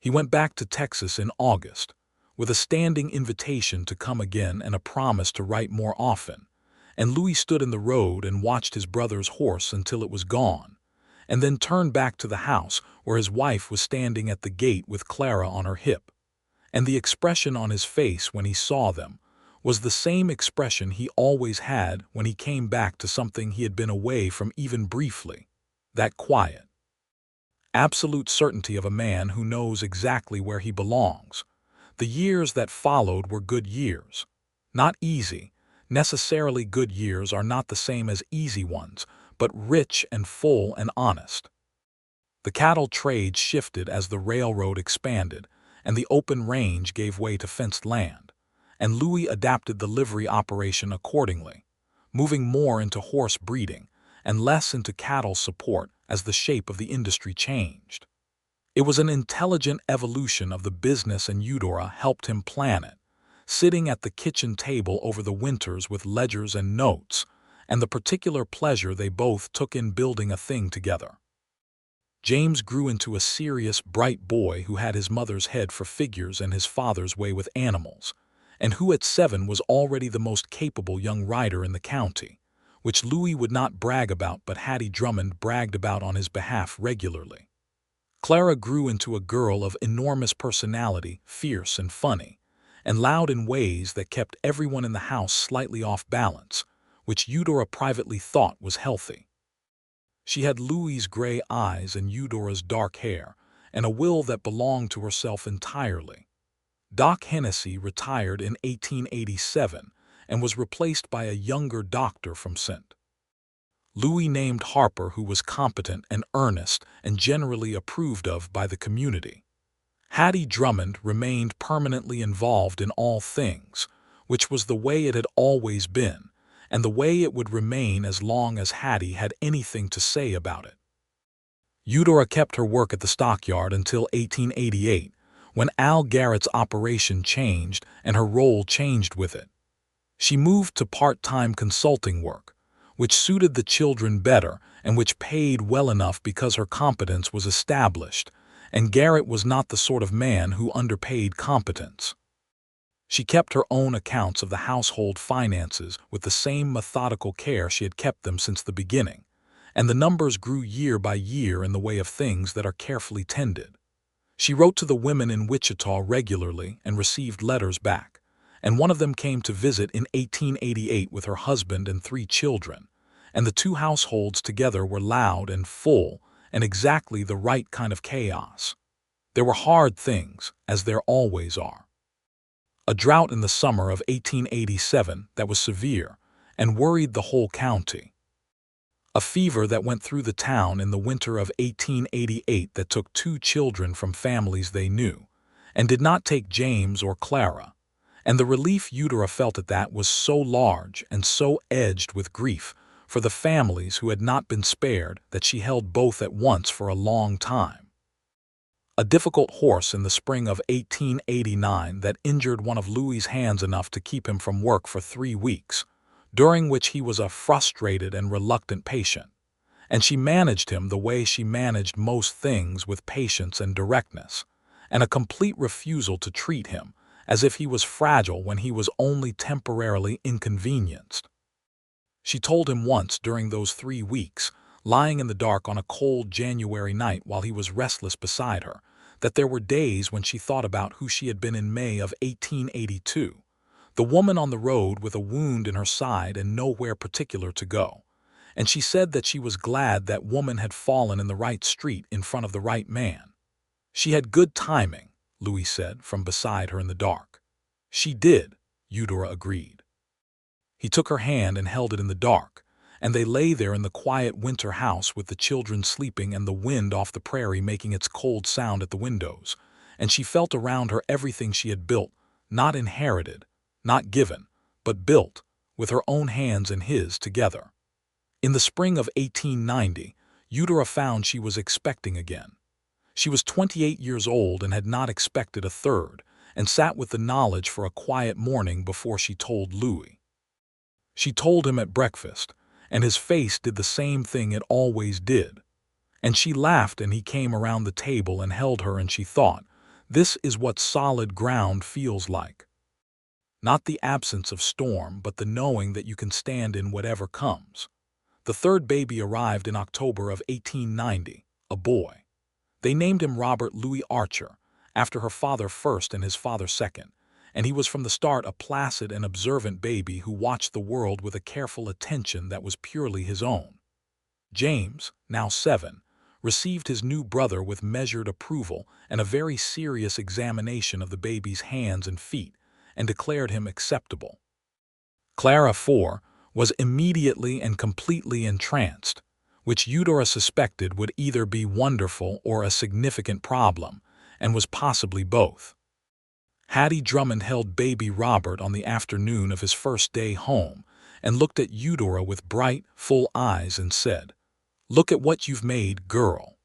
He went back to Texas in August, with a standing invitation to come again and a promise to write more often, and Louis stood in the road and watched his brother's horse until it was gone, and then turned back to the house where his wife was standing at the gate with Clara on her hip, and the expression on his face when he saw them was the same expression he always had when he came back to something he had been away from even briefly, that quiet, absolute certainty of a man who knows exactly where he belongs. The years that followed were good years. Not easy. Necessarily good years are not the same as easy ones, but rich and full and honest. The cattle trade shifted as the railroad expanded, and the open range gave way to fenced land, and Louis adapted the livery operation accordingly, moving more into horse breeding and less into cattle support as the shape of the industry changed. It was an intelligent evolution of the business, and Eudora helped him plan it, sitting at the kitchen table over the winters with ledgers and notes, and the particular pleasure they both took in building a thing together. James grew into a serious, bright boy who had his mother's head for figures and his father's way with animals, and who at 7 was already the most capable young rider in the county, which Louis would not brag about, but Hattie Drummond bragged about on his behalf regularly. Clara grew into a girl of enormous personality, fierce and funny, and loud in ways that kept everyone in the house slightly off balance, which Eudora privately thought was healthy. She had Louis's gray eyes and Eudora's dark hair, and a will that belonged to herself entirely. Doc Hennessy retired in 1887 and was replaced by a younger doctor from St. Louis named Harper, who was competent and earnest and generally approved of by the community. Hattie Drummond remained permanently involved in all things, which was the way it had always been, and the way it would remain as long as Hattie had anything to say about it. Eudora kept her work at the stockyard until 1888, when Al Garrett's operation changed and her role changed with it. She moved to part-time consulting work, which suited the children better and which paid well enough because her competence was established, and Garrett was not the sort of man who underpaid competence. She kept her own accounts of the household finances with the same methodical care she had kept them since the beginning, and the numbers grew year by year in the way of things that are carefully tended. She wrote to the women in Wichita regularly and received letters back, and one of them came to visit in 1888 with her husband and 3 children, and the 2 households together were loud and full and exactly the right kind of chaos. There were hard things, as there always are. A drought in the summer of 1887 that was severe and worried the whole county. A fever that went through the town in the winter of 1888 that took 2 children from families they knew, and did not take James or Clara, and the relief Eudora felt at that was so large and so edged with grief for the families who had not been spared that she held both at once for a long time. A difficult horse in the spring of 1889 that injured one of Louis's hands enough to keep him from work for 3 weeks, during which he was a frustrated and reluctant patient, and she managed him the way she managed most things, with patience and directness, and a complete refusal to treat him as if he was fragile when he was only temporarily inconvenienced. She told him once during those 3 weeks, lying in the dark on a cold January night while he was restless beside her, that there were days when she thought about who she had been in May of 1882, the woman on the road with a wound in her side and nowhere particular to go, and she said that she was glad that woman had fallen in the right street in front of the right man. She had good timing, Louis said, from beside her in the dark. She did, Eudora agreed. He took her hand and held it in the dark, and they lay there in the quiet winter house with the children sleeping and the wind off the prairie making its cold sound at the windows, and she felt around her everything she had built, not inherited, not given, but built, with her own hands and his together. In the spring of 1890, Eudora found she was expecting again. She was 28 years old and had not expected a third, and sat with the knowledge for a quiet morning before she told Louis. She told him at breakfast, and his face did the same thing it always did. And she laughed, and he came around the table and held her, and she thought, this is what solid ground feels like. Not the absence of storm, but the knowing that you can stand in whatever comes. The 3rd baby arrived in October of 1890, a boy. They named him Robert Louis Archer, after her father first and his father second, and he was from the start a placid and observant baby who watched the world with a careful attention that was purely his own. James, now 7, received his new brother with measured approval and a very serious examination of the baby's hands and feet, and declared him acceptable. Clara, 4, was immediately and completely entranced, which Eudora suspected would either be wonderful or a significant problem, and was possibly both. Hattie Drummond held baby Robert on the afternoon of his first day home and looked at Eudora with bright, full eyes and said, "Look at what you've made, girl."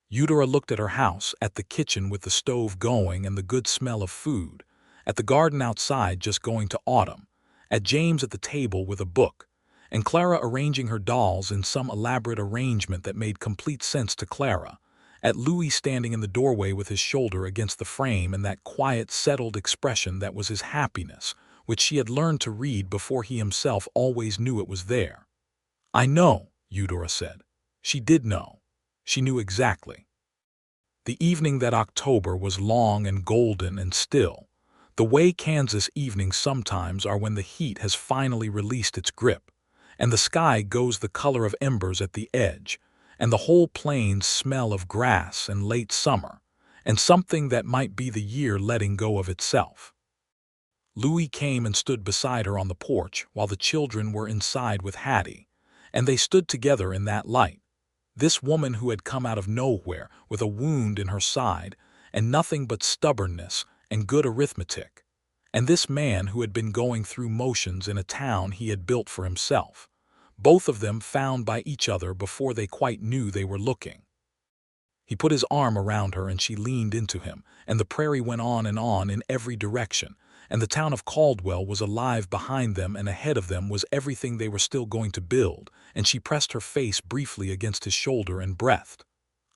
Eudora looked at her house, at the kitchen with the stove going and the good smell of food, at the garden outside just going to autumn, at James at the table with a book, and Clara arranging her dolls in some elaborate arrangement that made complete sense to Clara, at Louis standing in the doorway with his shoulder against the frame and that quiet, settled expression that was his happiness, which she had learned to read before he himself always knew it was there. "I know," Eudora said. She did know. She knew exactly. The evening that October was long and golden and still, the way Kansas evenings sometimes are when the heat has finally released its grip, and the sky goes the color of embers at the edge, and the whole plains smell of grass and late summer, and something that might be the year letting go of itself. Louis came and stood beside her on the porch while the children were inside with Hattie, and they stood together in that light. This woman who had come out of nowhere with a wound in her side and nothing but stubbornness and good arithmetic, and this man who had been going through motions in a town he had built for himself, both of them found by each other before they quite knew they were looking. He put his arm around her and she leaned into him, and the prairie went on in every direction, and the town of Caldwell was alive behind them, and ahead of them was everything they were still going to build, and she pressed her face briefly against his shoulder and breathed.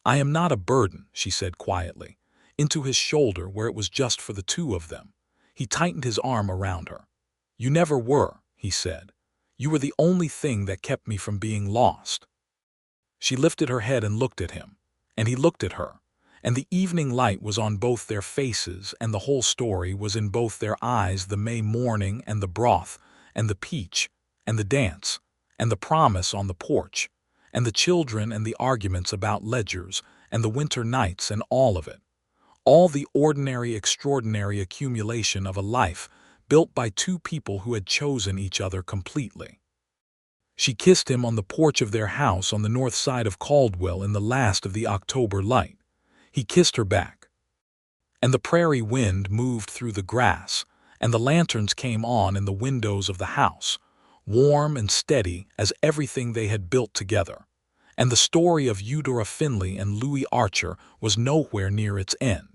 "I am not a burden," she said quietly, into his shoulder where it was just for the two of them. He tightened his arm around her. "You never were," he said. "You were the only thing that kept me from being lost." She lifted her head and looked at him, and he looked at her, and the evening light was on both their faces, and the whole story was in both their eyes, the May morning and the broth and the peach and the dance and the promise on the porch and the children and the arguments about ledgers and the winter nights and all of it, all the ordinary, extraordinary accumulation of a life built by two people who had chosen each other completely. She kissed him on the porch of their house on the north side of Caldwell in the last of the October light. He kissed her back. And the prairie wind moved through the grass, and the lanterns came on in the windows of the house, warm and steady as everything they had built together, and the story of Eudora Finley and Louis Archer was nowhere near its end.